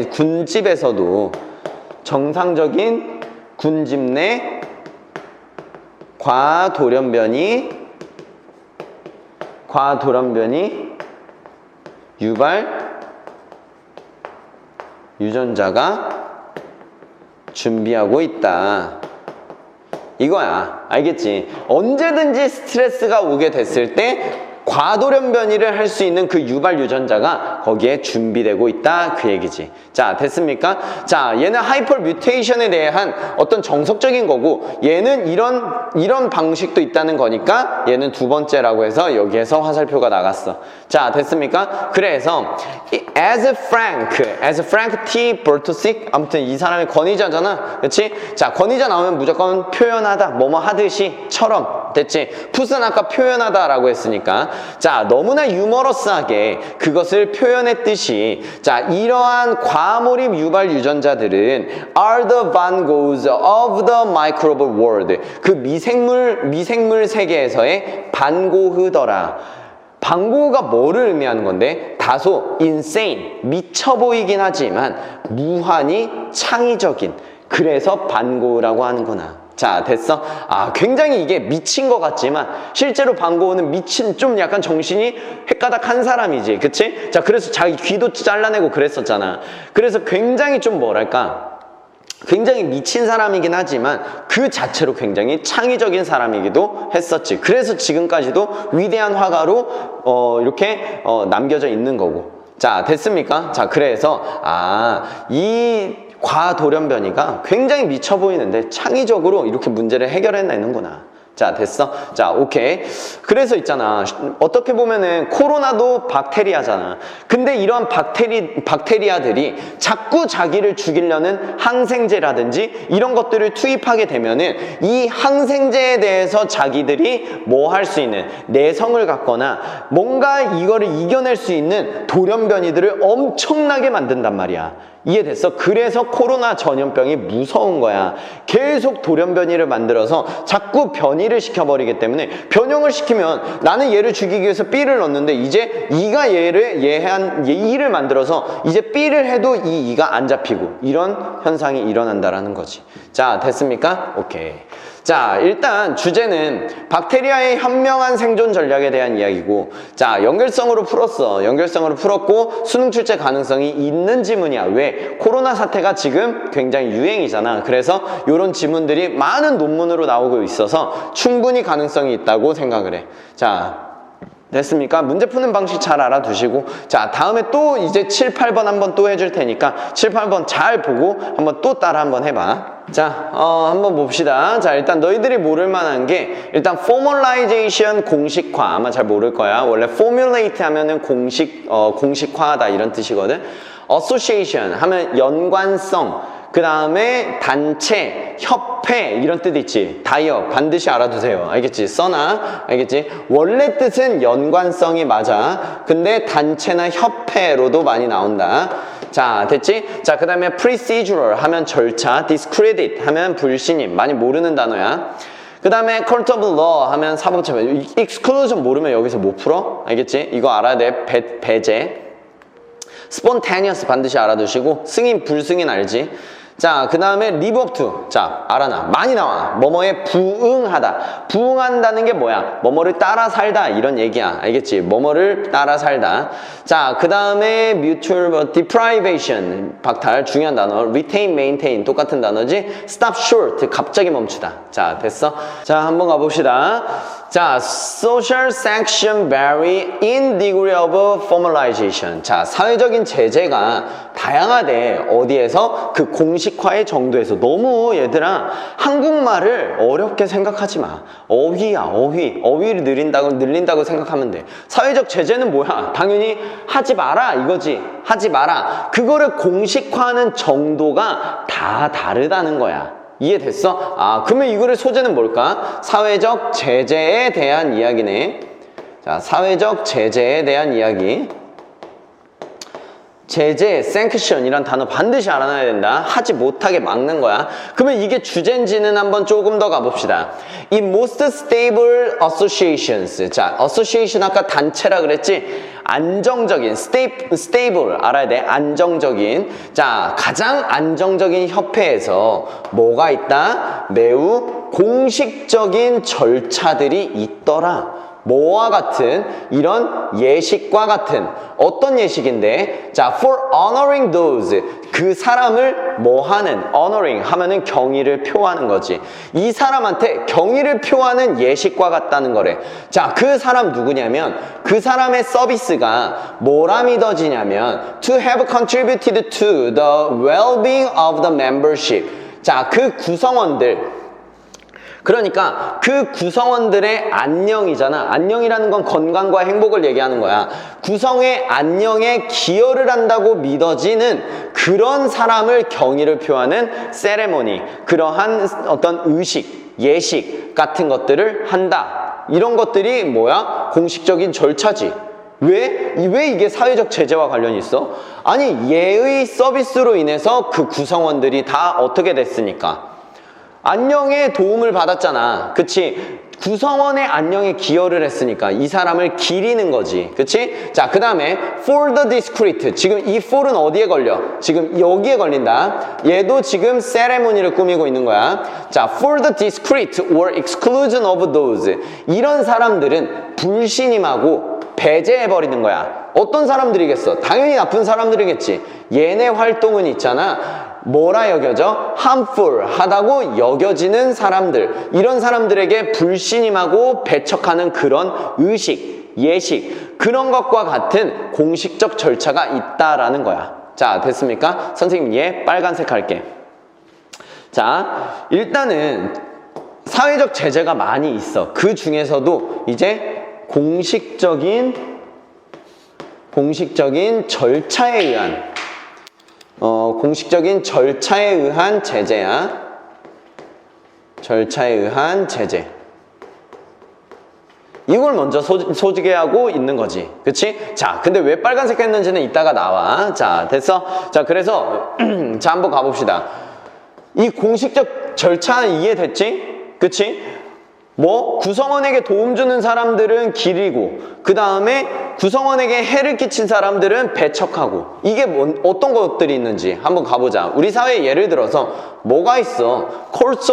군집에서도 정상적인 군집 내 과돌연변이 유발 유전자가 준비하고 있다. 이거야. 알겠지? 언제든지 스트레스가 오게 됐을 때 과돌연변이를 할 수 있는 그 유발 유전자가 거기에 준비되고 있다 그 얘기지. 자, 됐습니까? 자, 얘는 하이퍼 뮤테이션에 대한 어떤 정석적인 거고 얘는 이런 방식도 있다는 거니까 얘는 두 번째라고 해서 여기에서 화살표가 나갔어. 자, 됐습니까? 그래서 as Frank T. Bertosik 아무튼 이 사람이 권위자잖아. 그렇지? 자, 권위자 나오면 무조건 표현하다 뭐뭐 하듯이처럼 됐지? 풋은 아까 표현하다라고 했으니까 자, 너무나 유머러스하게 그것을 표현했듯이 자, 이러한 과몰입 유발 유전자들은 are the Van Goghs of the microbial world 그 미생물 세계에서의 반고흐더라. 반고흐가 뭐를 의미하는 건데? 다소 insane, 미쳐 보이긴 하지만 무한히 창의적인 그래서 반고흐라고 하는구나. 자, 됐어? 아, 굉장히 이게 미친 것 같지만 실제로 반고흐는 미친 좀 약간 정신이 헷가닥한 사람이지. 그치? 자, 그래서 자기 귀도 잘라내고 그랬었잖아. 그래서 굉장히 좀 뭐랄까 굉장히 미친 사람이긴 하지만 그 자체로 굉장히 창의적인 사람이기도 했었지. 그래서 지금까지도 위대한 화가로 이렇게 남겨져 있는 거고. 자, 됐습니까? 자, 그래서 이 과돌연변이가 굉장히 미쳐 보이는데 창의적으로 이렇게 문제를 해결해내는구나. 자, 됐어? 자, 오케이. 그래서 있잖아. 어떻게 보면은 코로나도 박테리아잖아. 근데 이런 박테리아들이 자꾸 자기를 죽이려는 항생제라든지 이런 것들을 투입하게 되면은 이 항생제에 대해서 자기들이 뭐 할 수 있는 내성을 갖거나 뭔가 이거를 이겨낼 수 있는 돌연변이들을 엄청나게 만든단 말이야. 이해됐어? 그래서 코로나 전염병이 무서운 거야. 계속 돌연변이를 만들어서 자꾸 변이를 시켜버리기 때문에 변형을 시키면 나는 얘를 죽이기 위해서 B를 넣는데 이제 E가 E를 만들어서 이제 B를 해도 이 E가 안 잡히고 이런 현상이 일어난다라는 거지. 자, 됐습니까? 오케이. 자, 일단 주제는 박테리아의 현명한 생존 전략에 대한 이야기고 자, 연결성으로 풀었어. 연결성으로 풀었고 수능 출제 가능성이 있는 지문이야. 왜? 코로나 사태가 지금 굉장히 유행이잖아. 그래서 이런 지문들이 많은 논문으로 나오고 있어서 충분히 가능성이 있다고 생각을 해. 자, 됐습니까? 문제 푸는 방식 잘 알아두시고 자 다음에 또 이제 7, 8번 한번 또 해줄 테니까 7, 8번 잘 보고 한번 또 따라 한번 해봐. 자 한번 봅시다. 자 일단 너희들이 모를 만한 게 일단 formalization 공식화 아마 잘 모를 거야. 원래 formulate 하면은 공식화하다 이런 뜻이거든. association 하면 연관성 그 다음에 단체, 협회 이런 뜻 있지. 다이어 반드시 알아두세요. 알겠지? 써놔. 알겠지? 원래 뜻은 연관성이 맞아. 근데 단체나 협회로도 많이 나온다. 자 됐지? 자 그 다음에 procedural 하면 절차, discredit 하면 불신임. 많이 모르는 단어야. 그 다음에 court of law 하면 사법재판. exclusion 모르면 여기서 못 풀어. 알겠지? 이거 알아야 돼. 배제. spontaneous 반드시 알아두시고 승인, 불승인 알지? 자, 그 다음에 live up to. 자, 알아놔. 많이 나와. 뭐뭐에 부응하다. 부응한다는 게 뭐야? 뭐뭐를 따라 살다. 이런 얘기야. 알겠지? 뭐뭐를 따라 살다. 자, 그 다음에 mutual deprivation. 박탈. 중요한 단어. retain, maintain. 똑같은 단어지. stop short. 갑자기 멈추다. 자, 됐어? 자, 한번 가봅시다. 자, social sanction vary in degree of formalization. 자, 사회적인 제재가 다양하대. 어디에서? 그 공식화의 정도에서. 너무 얘들아 한국말을 어렵게 생각하지 마. 어휘야, 어휘. 어휘를 늘린다고 생각하면 돼. 사회적 제재는 뭐야? 당연히 하지 마라 이거지. 하지 마라. 그거를 공식화하는 정도가 다 다르다는 거야. 이해됐어? 아, 그러면 이거를 소재는 뭘까? 사회적 제재에 대한 이야기네. 자, 사회적 제재에 대한 이야기. 제재, sanction 이란 단어 반드시 알아놔야 된다. 하지 못하게 막는 거야. 그러면 이게 주제인지는 한번 조금 더 가봅시다. 이 most stable associations. 자, association 아까 단체라 그랬지? 안정적인, stable 알아야 돼. 안정적인. 자, 가장 안정적인 협회에서 뭐가 있다? 매우 공식적인 절차들이 있더라. 뭐와 같은 이런 예식과 같은 어떤 예식인데 자 for honoring those 그 사람을 뭐 하는 honoring 하면은 경의를 표하는 거지 이 사람한테 경의를 표하는 예식과 같다는 거래 자 그 사람 누구냐면 그 사람의 서비스가 뭐라 믿어지냐면 to have contributed to the well-being of the membership 자 그 구성원들 그러니까 그 구성원들의 안녕이잖아. 안녕이라는 건 건강과 행복을 얘기하는 거야. 구성의 안녕에 기여를 한다고 믿어지는 그런 사람을 경의를 표하는 세레모니, 그러한 어떤 의식, 예식 같은 것들을 한다. 이런 것들이 뭐야? 공식적인 절차지. 왜 이게 사회적 제재와 관련이 있어? 아니, 예의 서비스로 인해서 그 구성원들이 다 어떻게 됐으니까. 안녕에 도움을 받았잖아. 그치? 구성원의 안녕에 기여를 했으니까 이 사람을 기리는 거지. 그치? 자, 그 다음에 for the discreet. 지금 이 for은 어디에 걸려? 지금 여기에 걸린다. 얘도 지금 세레모니를 꾸미고 있는 거야. 자, for the discreet or exclusion of those. 이런 사람들은 불신임하고 배제해버리는 거야. 어떤 사람들이겠어? 당연히 나쁜 사람들이겠지. 얘네 활동은 있잖아. 뭐라 여겨져? harmful 하다고 여겨지는 사람들 이런 사람들에게 불신임하고 배척하는 그런 의식, 예식 그런 것과 같은 공식적 절차가 있다라는 거야. 자, 됐습니까? 선생님 얘 빨간색 할게. 자, 일단은 사회적 제재가 많이 있어. 그 중에서도 이제 공식적인 절차에 의한 공식적인 절차에 의한 제재야. 절차에 의한 제재. 이걸 먼저 소개하고 있는 거지. 그치? 자, 근데 왜 빨간색 했는지는 이따가 나와. 자, 됐어? 자, 그래서 자, 한번 가봅시다. 이 공식적 절차는 이해됐지? 그치? 뭐 구성원에게 도움 주는 사람들은 기리고 그 다음에 구성원에게 해를 끼친 사람들은 배척하고 이게 어떤 것들이 있는지 한번 가보자. 우리 사회에 예를 들어서 뭐가 있어? Courts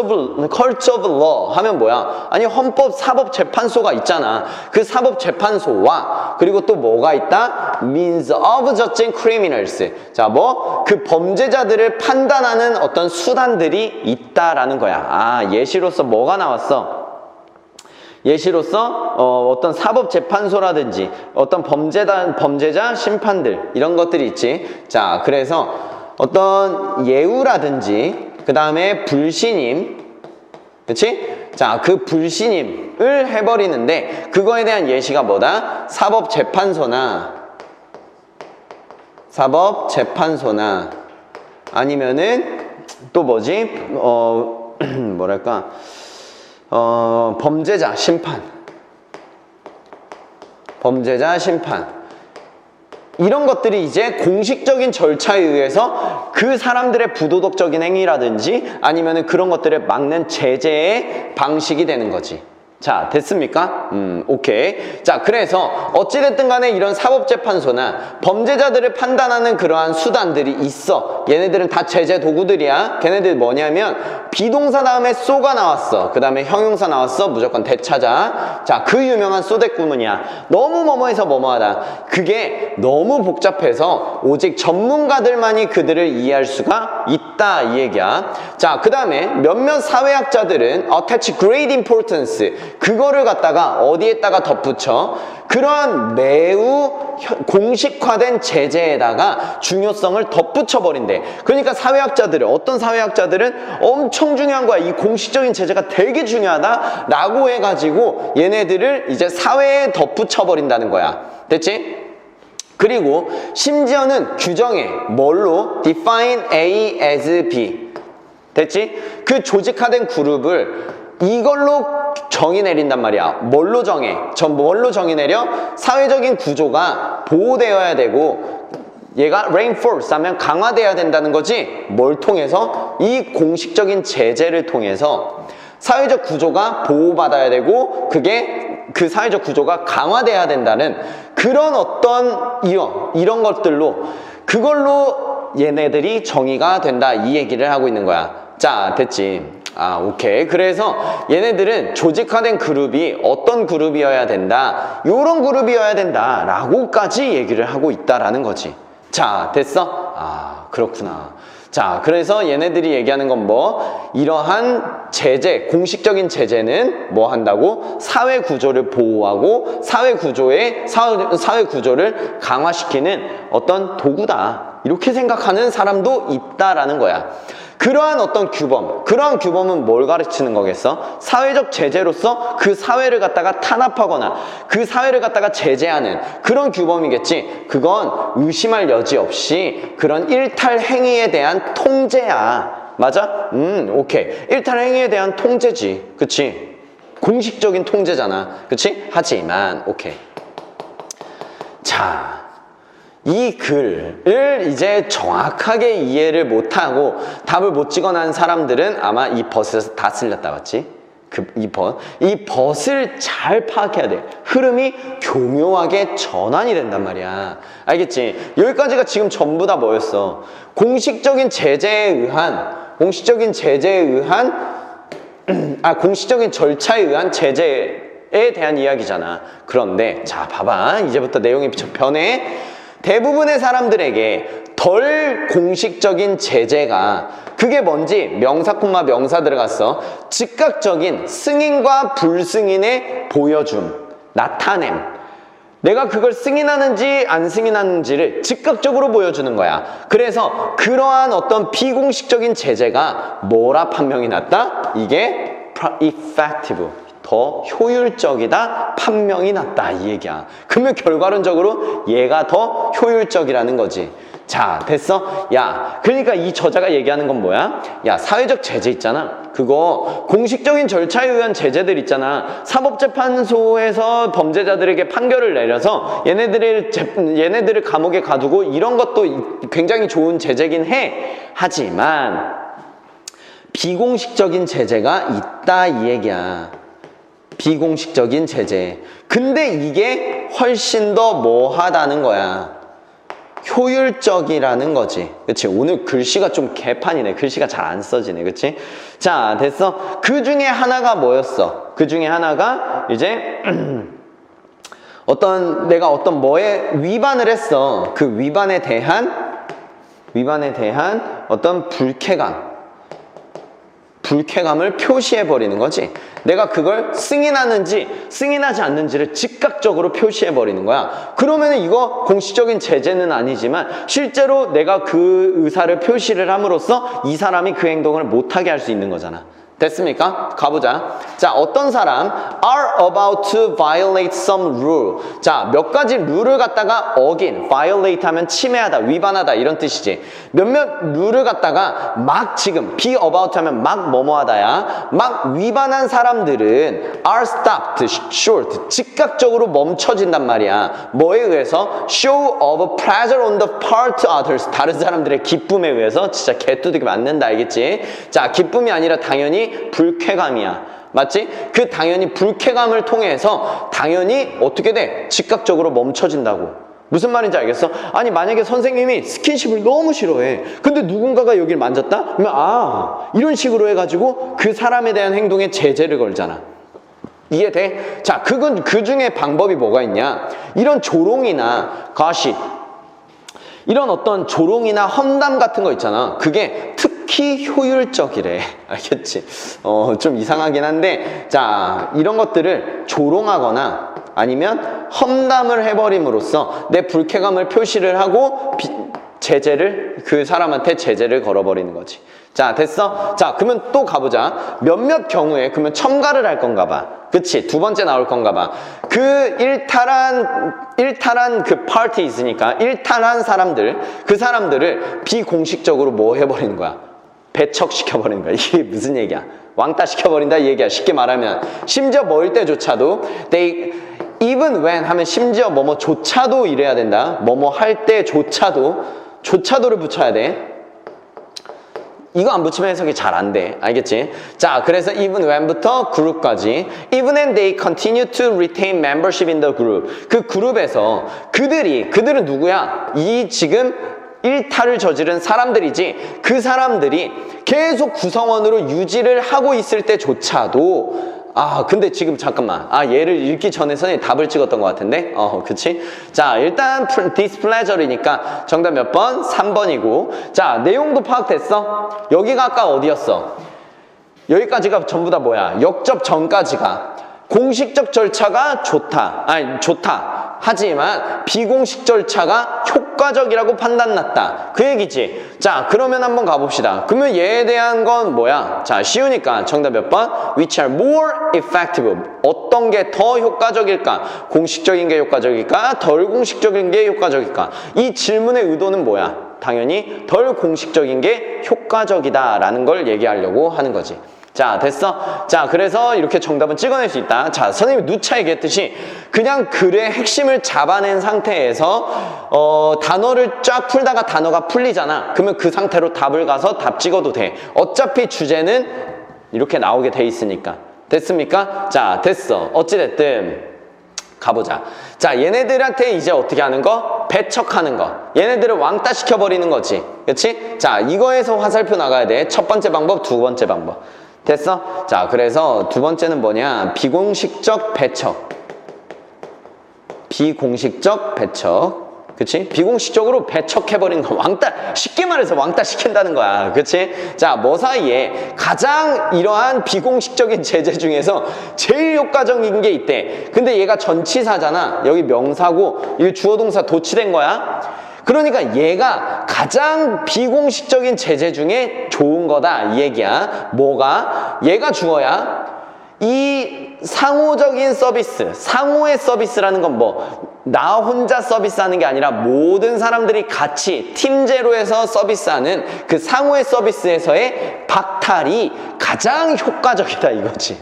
of Law 하면 뭐야? 아니 헌법 사법재판소가 있잖아. 그 사법재판소와 그리고 또 뭐가 있다? Means of judging criminals. 자, 뭐 그 범죄자들을 판단하는 어떤 수단들이 있다라는 거야. 아, 예시로서 뭐가 나왔어? 예시로서 어떤 사법재판소라든지 어떤 범죄자 심판들 이런 것들이 있지. 자, 그래서 어떤 예우라든지 그 다음에 불신임, 그치? 자, 그 불신임을 해버리는데 그거에 대한 예시가 뭐다? 사법재판소나 아니면은 또 뭐지? 뭐랄까? 범죄자 심판 이런 것들이 이제 공식적인 절차에 의해서 그 사람들의 부도덕적인 행위라든지 아니면은 그런 것들을 막는 제재의 방식이 되는 거지. 자, 됐습니까? 오케이. 자, 그래서 어찌됐든 간에 이런 사법재판소나 범죄자들을 판단하는 그러한 수단들이 있어. 얘네들은 다 제재 도구들이야. 걔네들 뭐냐면 비동사 다음에 쏘가 나왔어. 그 다음에 형용사 나왔어. 무조건 대차자. 자, 그 유명한 쏘대구문이야. 너무 뭐뭐해서 뭐뭐하다. 그게 너무 복잡해서 오직 전문가들만이 그들을 이해할 수가 있다, 이 얘기야. 자, 그 다음에 몇몇 사회학자들은 attach great importance, 그거를 갖다가 어디에다가 덧붙여 그러한 매우 공식화된 제재에다가 중요성을 덧붙여 버린대. 그러니까 어떤 사회학자들은 엄청 중요한 거야. 이 공식적인 제재가 되게 중요하다 라고 해가지고 얘네들을 이제 사회에 덧붙여 버린다는 거야. 됐지? 그리고 심지어는 규정해. 뭘로? define A as B. 됐지? 그 조직화된 그룹을 이걸로 정의 내린단 말이야. 뭘로 정해? 뭘로 정의 내려? 사회적인 구조가 보호되어야 되고 얘가 reinforce 하면 강화돼야 된다는 거지. 뭘 통해서? 이 공식적인 제재를 통해서 사회적 구조가 보호받아야 되고 그게 그 사회적 구조가 강화돼야 된다는 그런 어떤 이런 것들로 그걸로 얘네들이 정의가 된다, 이 얘기를 하고 있는 거야. 자, 됐지? 아, 오케이. 그래서 얘네들은 조직화된 그룹이 어떤 그룹이어야 된다, 요런 그룹이어야 된다 라고까지 얘기를 하고 있다라는 거지. 자, 됐어? 아, 그렇구나. 자, 그래서 얘네들이 얘기하는 건 뭐? 이러한 제재, 공식적인 제재는 뭐 한다고? 사회 구조를 보호하고 사회 구조를 강화시키는 어떤 도구다, 이렇게 생각하는 사람도 있다라는 거야. 그러한 어떤 그러한 규범은 뭘 가르치는 거겠어? 사회적 제재로서 그 사회를 갖다가 탄압하거나 그 사회를 갖다가 제재하는 그런 규범이겠지. 그건 의심할 여지 없이 그런 일탈 행위에 대한 통제야. 맞아? 오케이. 일탈 행위에 대한 통제지. 그치? 공식적인 통제잖아. 그치? 하지만, 오케이. 자, 이 글을 이제 정확하게 이해를 못하고 답을 못 찍어낸 사람들은 아마 이 벗에서 다 쓸렸다, 맞지? 이 벗을 잘 파악해야 돼. 흐름이 교묘하게 전환이 된단 말이야. 알겠지? 여기까지가 지금 전부 다 뭐였어? 공식적인 절차에 의한 제재에 대한 이야기잖아. 그런데 자, 봐봐. 이제부터 내용이 변해. 대부분의 사람들에게 덜 공식적인 제재가 그게 뭔지 명사 콤마 명사 들어갔어. 즉각적인 승인과 불승인의 보여줌, 나타냄. 내가 그걸 승인하는지 안 승인하는지를 즉각적으로 보여주는 거야. 그래서 그러한 어떤 비공식적인 제재가 뭐라 판명이 났다? 이게 effective, 더 효율적이다, 판명이 났다, 이 얘기야. 그러면 결과론적으로 얘가 더 효율적이라는 거지. 자, 됐어? 야, 그러니까 이 저자가 얘기하는 건 뭐야? 야, 사회적 제재 있잖아. 그거 공식적인 절차에 의한 제재들 있잖아. 사법재판소에서 범죄자들에게 판결을 내려서 얘네들을 감옥에 가두고 이런 것도 굉장히 좋은 제재긴 해. 하지만 비공식적인 제재가 있다, 이 얘기야. 비공식적인 제재. 근데 이게 훨씬 더 뭐하다는 거야. 효율적이라는 거지. 그치? 오늘 글씨가 좀 개판이네. 글씨가 잘 안 써지네. 그치? 자, 됐어? 그 중에 하나가 뭐였어? 그 중에 하나가 이제 내가 어떤 뭐에 위반을 했어. 그 위반에 대한 어떤 불쾌감, 불쾌감을 표시해버리는 거지. 내가 그걸 승인하는지 승인하지 않는지를 즉각적으로 표시해버리는 거야. 그러면 이거 공식적인 제재는 아니지만 실제로 내가 그 의사를 표시를 함으로써 이 사람이 그 행동을 못하게 할 수 있는 거잖아. 됐습니까? 가보자. 자, 어떤 사람 are about to violate some rule. 자, 몇 가지 룰을 갖다가 어긴, violate 하면 침해하다, 위반하다 이런 뜻이지. 몇몇 룰을 갖다가 막 지금 be about 하면 막 뭐뭐하다야. 막 위반한 사람들은 are stopped short. 즉각적으로 멈춰진단 말이야. 뭐에 의해서? show of pleasure on the part of others. 다른 사람들의 기쁨에 의해서. 진짜 개뚜드기 맞는다 알겠지? 자, 기쁨이 아니라 당연히 불쾌감이야. 맞지? 그 당연히 불쾌감을 통해서 당연히 어떻게 돼? 즉각적으로 멈춰진다고. 무슨 말인지 알겠어? 아니 만약에 선생님이 스킨십을 너무 싫어해. 근데 누군가가 여길 만졌다? 그러면 이런 식으로 해가지고 그 사람에 대한 행동에 제재를 걸잖아. 이해돼? 자, 그건 그 중에 방법이 뭐가 있냐? 이런 조롱이나 가시 이런 어떤 조롱이나 험담 같은 거 있잖아. 그게 특히 효율적이래. 알겠지? 좀 이상하긴 한데, 자, 이런 것들을 조롱하거나 아니면 험담을 해버림으로써 내 불쾌감을 표시를 하고 제재를, 그 사람한테 제재를 걸어버리는 거지. 자, 됐어? 자, 그러면 또 가보자. 몇몇 경우에 그러면 첨가를 할 건가 봐. 그치? 두 번째 나올 건가 봐. 그 일탈한 그 파티 있으니까 일탈한 사람들, 그 사람들을 비공식적으로 뭐 해버리는 거야? 배척시켜버리는 거야. 이게 무슨 얘기야? 왕따 시켜버린다 이 얘기야. 쉽게 말하면 심지어 뭐일 때조차도 even when 하면 심지어 뭐뭐조차도 이래야 된다. 뭐뭐 할 때조차도를 붙여야 돼. 이거 안 붙이면 해석이 잘 안 돼. 알겠지? 자, 그래서 even when부터 그룹까지 even and they continue to retain membership in the group. 그 그룹에서 그들은 누구야? 이 지금 일탈을 저지른 사람들이지. 그 사람들이 계속 구성원으로 유지를 하고 있을 때조차도 근데 지금 잠깐만. 얘를 읽기 전에 선생님이 답을 찍었던 것 같은데? 그치? 자, 일단 displeasure이니까 정답 몇 번? 3번이고. 자, 내용도 파악됐어? 여기가 아까 어디였어? 여기까지가 전부 다 뭐야? 역접 전까지가 공식적 절차가 좋다. 하지만 비공식 절차가 효과적이라고 판단났다. 그 얘기지. 자, 그러면 한번 가봅시다. 그러면 얘에 대한 건 뭐야? 자, 쉬우니까 정답 몇 번? Which are more effective. 어떤 게 더 효과적일까? 공식적인 게 효과적일까? 덜 공식적인 게 효과적일까? 이 질문의 의도는 뭐야? 당연히 덜 공식적인 게 효과적이다라는 걸 얘기하려고 하는 거지. 자, 됐어? 자, 그래서 이렇게 정답은 찍어낼 수 있다. 자, 선생님이 누차 얘기했듯이 그냥 글의 핵심을 잡아낸 상태에서 단어를 쫙 풀다가 단어가 풀리잖아. 그러면 그 상태로 답을 가서 답 찍어도 돼. 어차피 주제는 이렇게 나오게 돼 있으니까. 됐습니까? 자, 됐어. 어찌됐든 가보자. 자, 얘네들한테 이제 어떻게 하는 거? 배척하는 거. 얘네들을 왕따 시켜버리는 거지. 그치? 자, 이거에서 화살표 나가야 돼. 첫 번째 방법, 두 번째 방법. 됐어? 자, 그래서 두 번째는 뭐냐? 비공식적 배척. 비공식적 배척. 그치? 비공식적으로 배척해버리는 거. 왕따, 쉽게 말해서 왕따 시킨다는 거야. 그치? 자, 뭐 사이에 가장 이러한 비공식적인 제재 중에서 제일 효과적인 게 있대. 근데 얘가 전치사잖아. 여기 명사고, 이거 주어동사 도치된 거야. 그러니까 얘가 가장 비공식적인 제재 중에 좋은 거다 이 얘기야. 뭐가? 얘가 주어야. 이 상호적인 서비스, 상호의 서비스라는 건 나 혼자 서비스하는 게 아니라 모든 사람들이 같이 팀제로 해서 서비스하는 그 상호의 서비스에서의 박탈이 가장 효과적이다 이거지.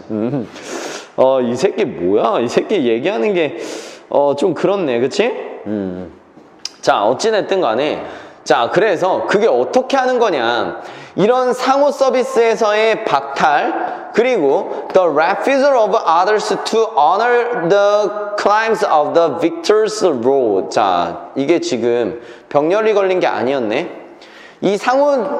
이 새끼 뭐야? 이 새끼 얘기하는 게 좀 그렇네, 그치? 자, 어찌됐든 간에 자, 그래서 그게 어떻게 하는 거냐? 이런 상호 서비스에서의 박탈, 그리고 the refusal of others to honor the claims of the victor's role. 자, 이게 지금 병렬이 걸린 게 아니었네. 이 상호의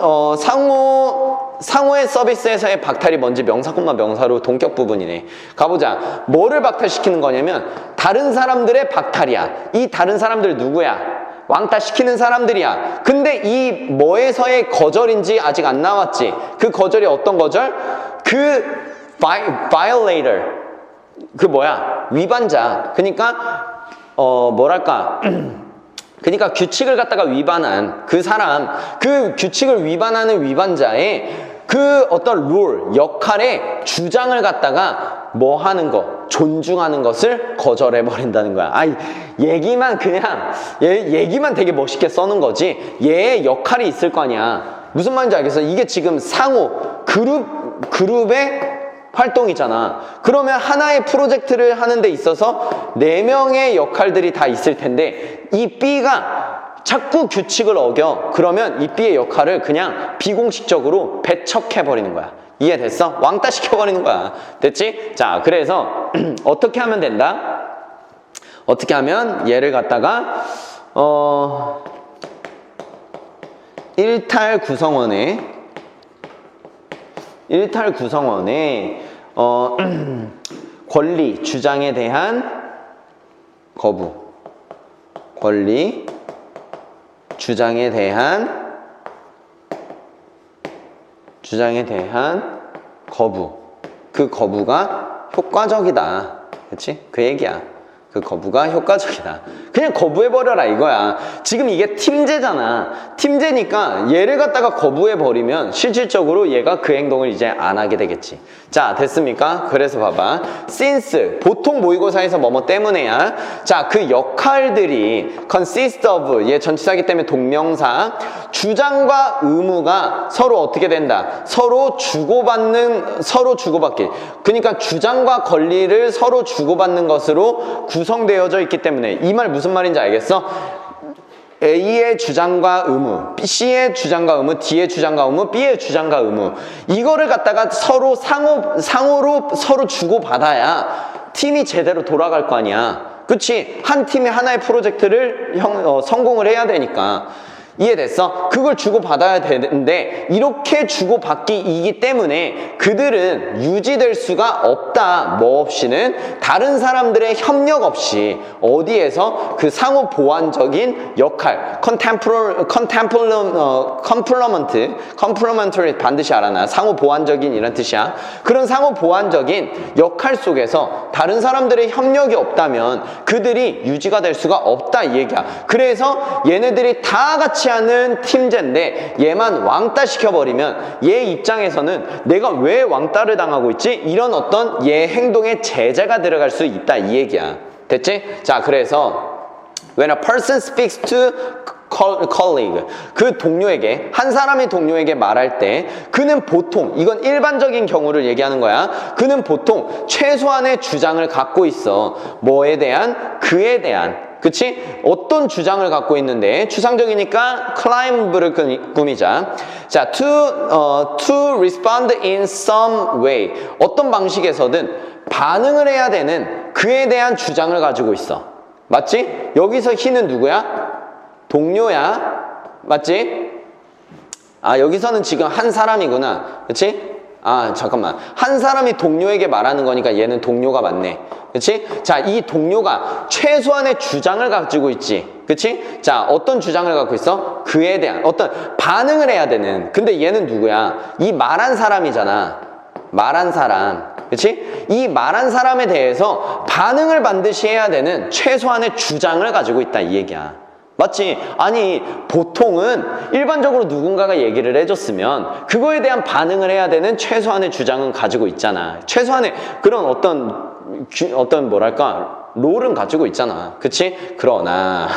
서비스에서의 박탈이 뭔지 명사, 명사로 동격 부분이네. 가보자. 뭐를 박탈시키는 거냐면 다른 사람들의 박탈이야. 이 다른 사람들 누구야? 왕따 시키는 사람들이야. 근데 이 뭐에서의 거절인지 아직 안 나왔지. 그 거절이 어떤 거절? 그 violator. 그 뭐야? 위반자. 그러니까 뭐랄까? 그러니까 규칙을 갖다가 위반한 그 사람, 그 규칙을 위반하는 위반자의 그 어떤 룰, 역할의 주장을 갖다가 뭐 하는 거, 존중하는 것을 거절해버린다는 거야. 아이, 얘기만 얘기만 되게 멋있게 써놓은 거지. 얘의 역할이 있을 거 아니야. 무슨 말인지 알겠어? 이게 지금 상호, 그룹의 활동이잖아. 그러면 하나의 프로젝트를 하는 데 있어서 4명의 역할들이 다 있을 텐데 이 B가 자꾸 규칙을 어겨. 그러면 이 B의 역할을 그냥 비공식적으로 배척해버리는 거야. 이해됐어? 왕따 시켜버리는 거야. 됐지? 자, 그래서 어떻게 하면 된다? 어떻게 하면 얘를 갖다가 일탈 구성원의 권리, 주장에 대한 거부, 권리, 주장에 대한 거부. 그 거부가 효과적이다. 그치? 그 얘기야. 그 거부가 효과적이다. 그냥 거부해버려라 이거야. 지금 이게 팀제잖아. 팀제니까 얘를 갖다가 거부해버리면 실질적으로 얘가 그 행동을 이제 안 하게 되겠지. 자, 됐습니까? 그래서 봐봐. since, 보통 모의고사에서 뭐뭐 때문에야. 자, 그 역할들이 consist of, 얘 전치사기 때문에 동명사, 주장과 의무가 서로 어떻게 된다? 서로 주고받기. 그러니까 주장과 권리를 서로 주고받는 것으로 구성되어져 있기 때문에 이 말 무슨 말인지 알겠어? A의 주장과 의무, C의 주장과 의무, D의 주장과 의무, B의 주장과 의무, 이거를 갖다가 서로 상호로 서로 주고받아야 팀이 제대로 돌아갈 거 아니야. 그치? 한 팀이 하나의 프로젝트를 성공을 해야 되니까. 이해됐어? 그걸 주고받아야 되는데 이렇게 주고받기이기 때문에 그들은 유지될 수가 없다. 뭐 없이는? 다른 사람들의 협력 없이 어디에서 그 상호 보완적인 역할, complementary 반드시 알아놔. 상호 보완적인 이란 뜻이야. 그런 상호 보완적인 역할 속에서 다른 사람들의 협력이 없다면 그들이 유지가 될 수가 없다 이 얘기야. 그래서 얘네들이 다 같이 하는 팀제인데 얘만 왕따 시켜버리면 얘 입장에서는 내가 왜 왕따를 당하고 있지? 이런 어떤 얘 행동에 제재가 들어갈 수 있다 이 얘기야. 됐지? 자, 그래서 when a person speaks to colleague, 그 동료에게, 한 사람이 동료에게 말할 때 그는 보통, 이건 일반적인 경우를 얘기하는 거야. 그는 보통 최소한의 주장을 갖고 있어. 뭐에 대한? 그에 대한. 그치? 어떤 주장을 갖고 있는데 추상적이니까 climb를 꾸미자. 자, to respond in some way. 어떤 방식에서든 반응을 해야 되는 그에 대한 주장을 가지고 있어. 맞지? 여기서 he는 누구야? 동료야. 맞지? 아, 여기서는 지금 한 사람이구나. 그치? 아, 잠깐만. 한 사람이 동료에게 말하는 거니까 얘는 동료가 맞네. 그치? 자, 이 동료가 최소한의 주장을 가지고 있지. 그치? 자, 어떤 주장을 갖고 있어? 그에 대한 어떤 반응을 해야 되는. 근데 얘는 누구야? 이 말한 사람이잖아. 말한 사람. 그치? 이 말한 사람에 대해서 반응을 반드시 해야 되는 최소한의 주장을 가지고 있다 이 얘기야. 맞지? 아니, 보통은 일반적으로 누군가가 얘기를 해줬으면 그거에 대한 반응을 해야 되는 최소한의 주장은 가지고 있잖아. 최소한의 그런 어떤 뭐랄까 롤은 가지고 있잖아. 그치? 그러나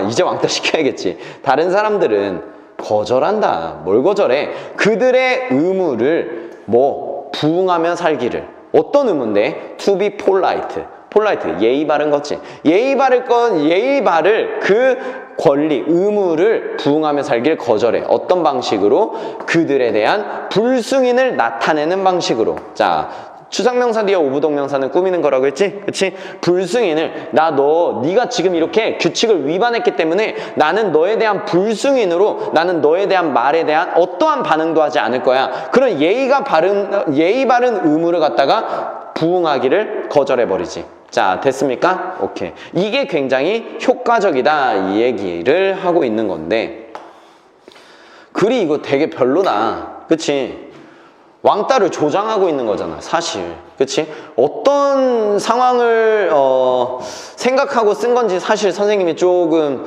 이제 왕따 시켜야겠지. 다른 사람들은 거절한다. 뭘 거절해? 그들의 의무를 부응하며 살기를. 어떤 의무인데? To be polite. 예의 바른 거지. 예의 바를 그 권리, 의무를 부응하며 살기를 거절해. 어떤 방식으로? 그들에 대한 불승인을 나타내는 방식으로. 자, 추상명사 뒤에 오부동명사는 꾸미는 거라고 했지? 그치? 불승인을 네가 지금 이렇게 규칙을 위반했기 때문에 나는 너에 대한 불승인으로 나는 너에 대한 말에 대한 어떠한 반응도 하지 않을 거야. 그런 예의 바른 의무를 갖다가 부응하기를 거절해버리지. 자, 됐습니까? 오케이. 이게 굉장히 효과적이다 이 얘기를 하고 있는 건데, 글이 이거 되게 별로다, 그치? 왕따를 조장하고 있는 거잖아, 사실. 그치? 어떤 상황을 생각하고 쓴 건지 사실 선생님이 조금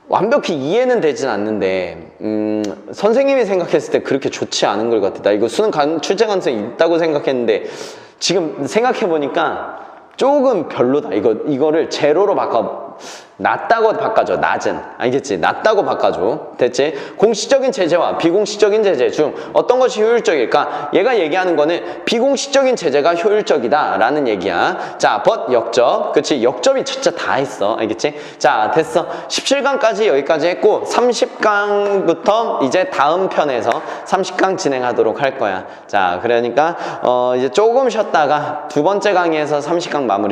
완벽히 이해는 되진 않는데, 선생님이 생각했을 때 그렇게 좋지 않은 것 같아. 나 이거 수능 출제 가능성이 있다고 생각했는데 지금 생각해보니까 조금 별로다. 이거를 제로로 낮다고 바꿔줘. 낮은. 알겠지? 낮다고 바꿔줘. 됐지? 공식적인 제재와 비공식적인 제재 중 어떤 것이 효율적일까? 얘가 얘기하는 거는 비공식적인 제재가 효율적이다 라는 얘기야. 자, 역접. 그치? 역접이 진짜 다 했어. 알겠지? 자, 됐어. 17강까지 여기까지 했고 30강부터 이제 다음 편에서 30강 진행하도록 할 거야. 자, 그러니까 이제 조금 쉬었다가 두 번째 강의에서 30강 마무리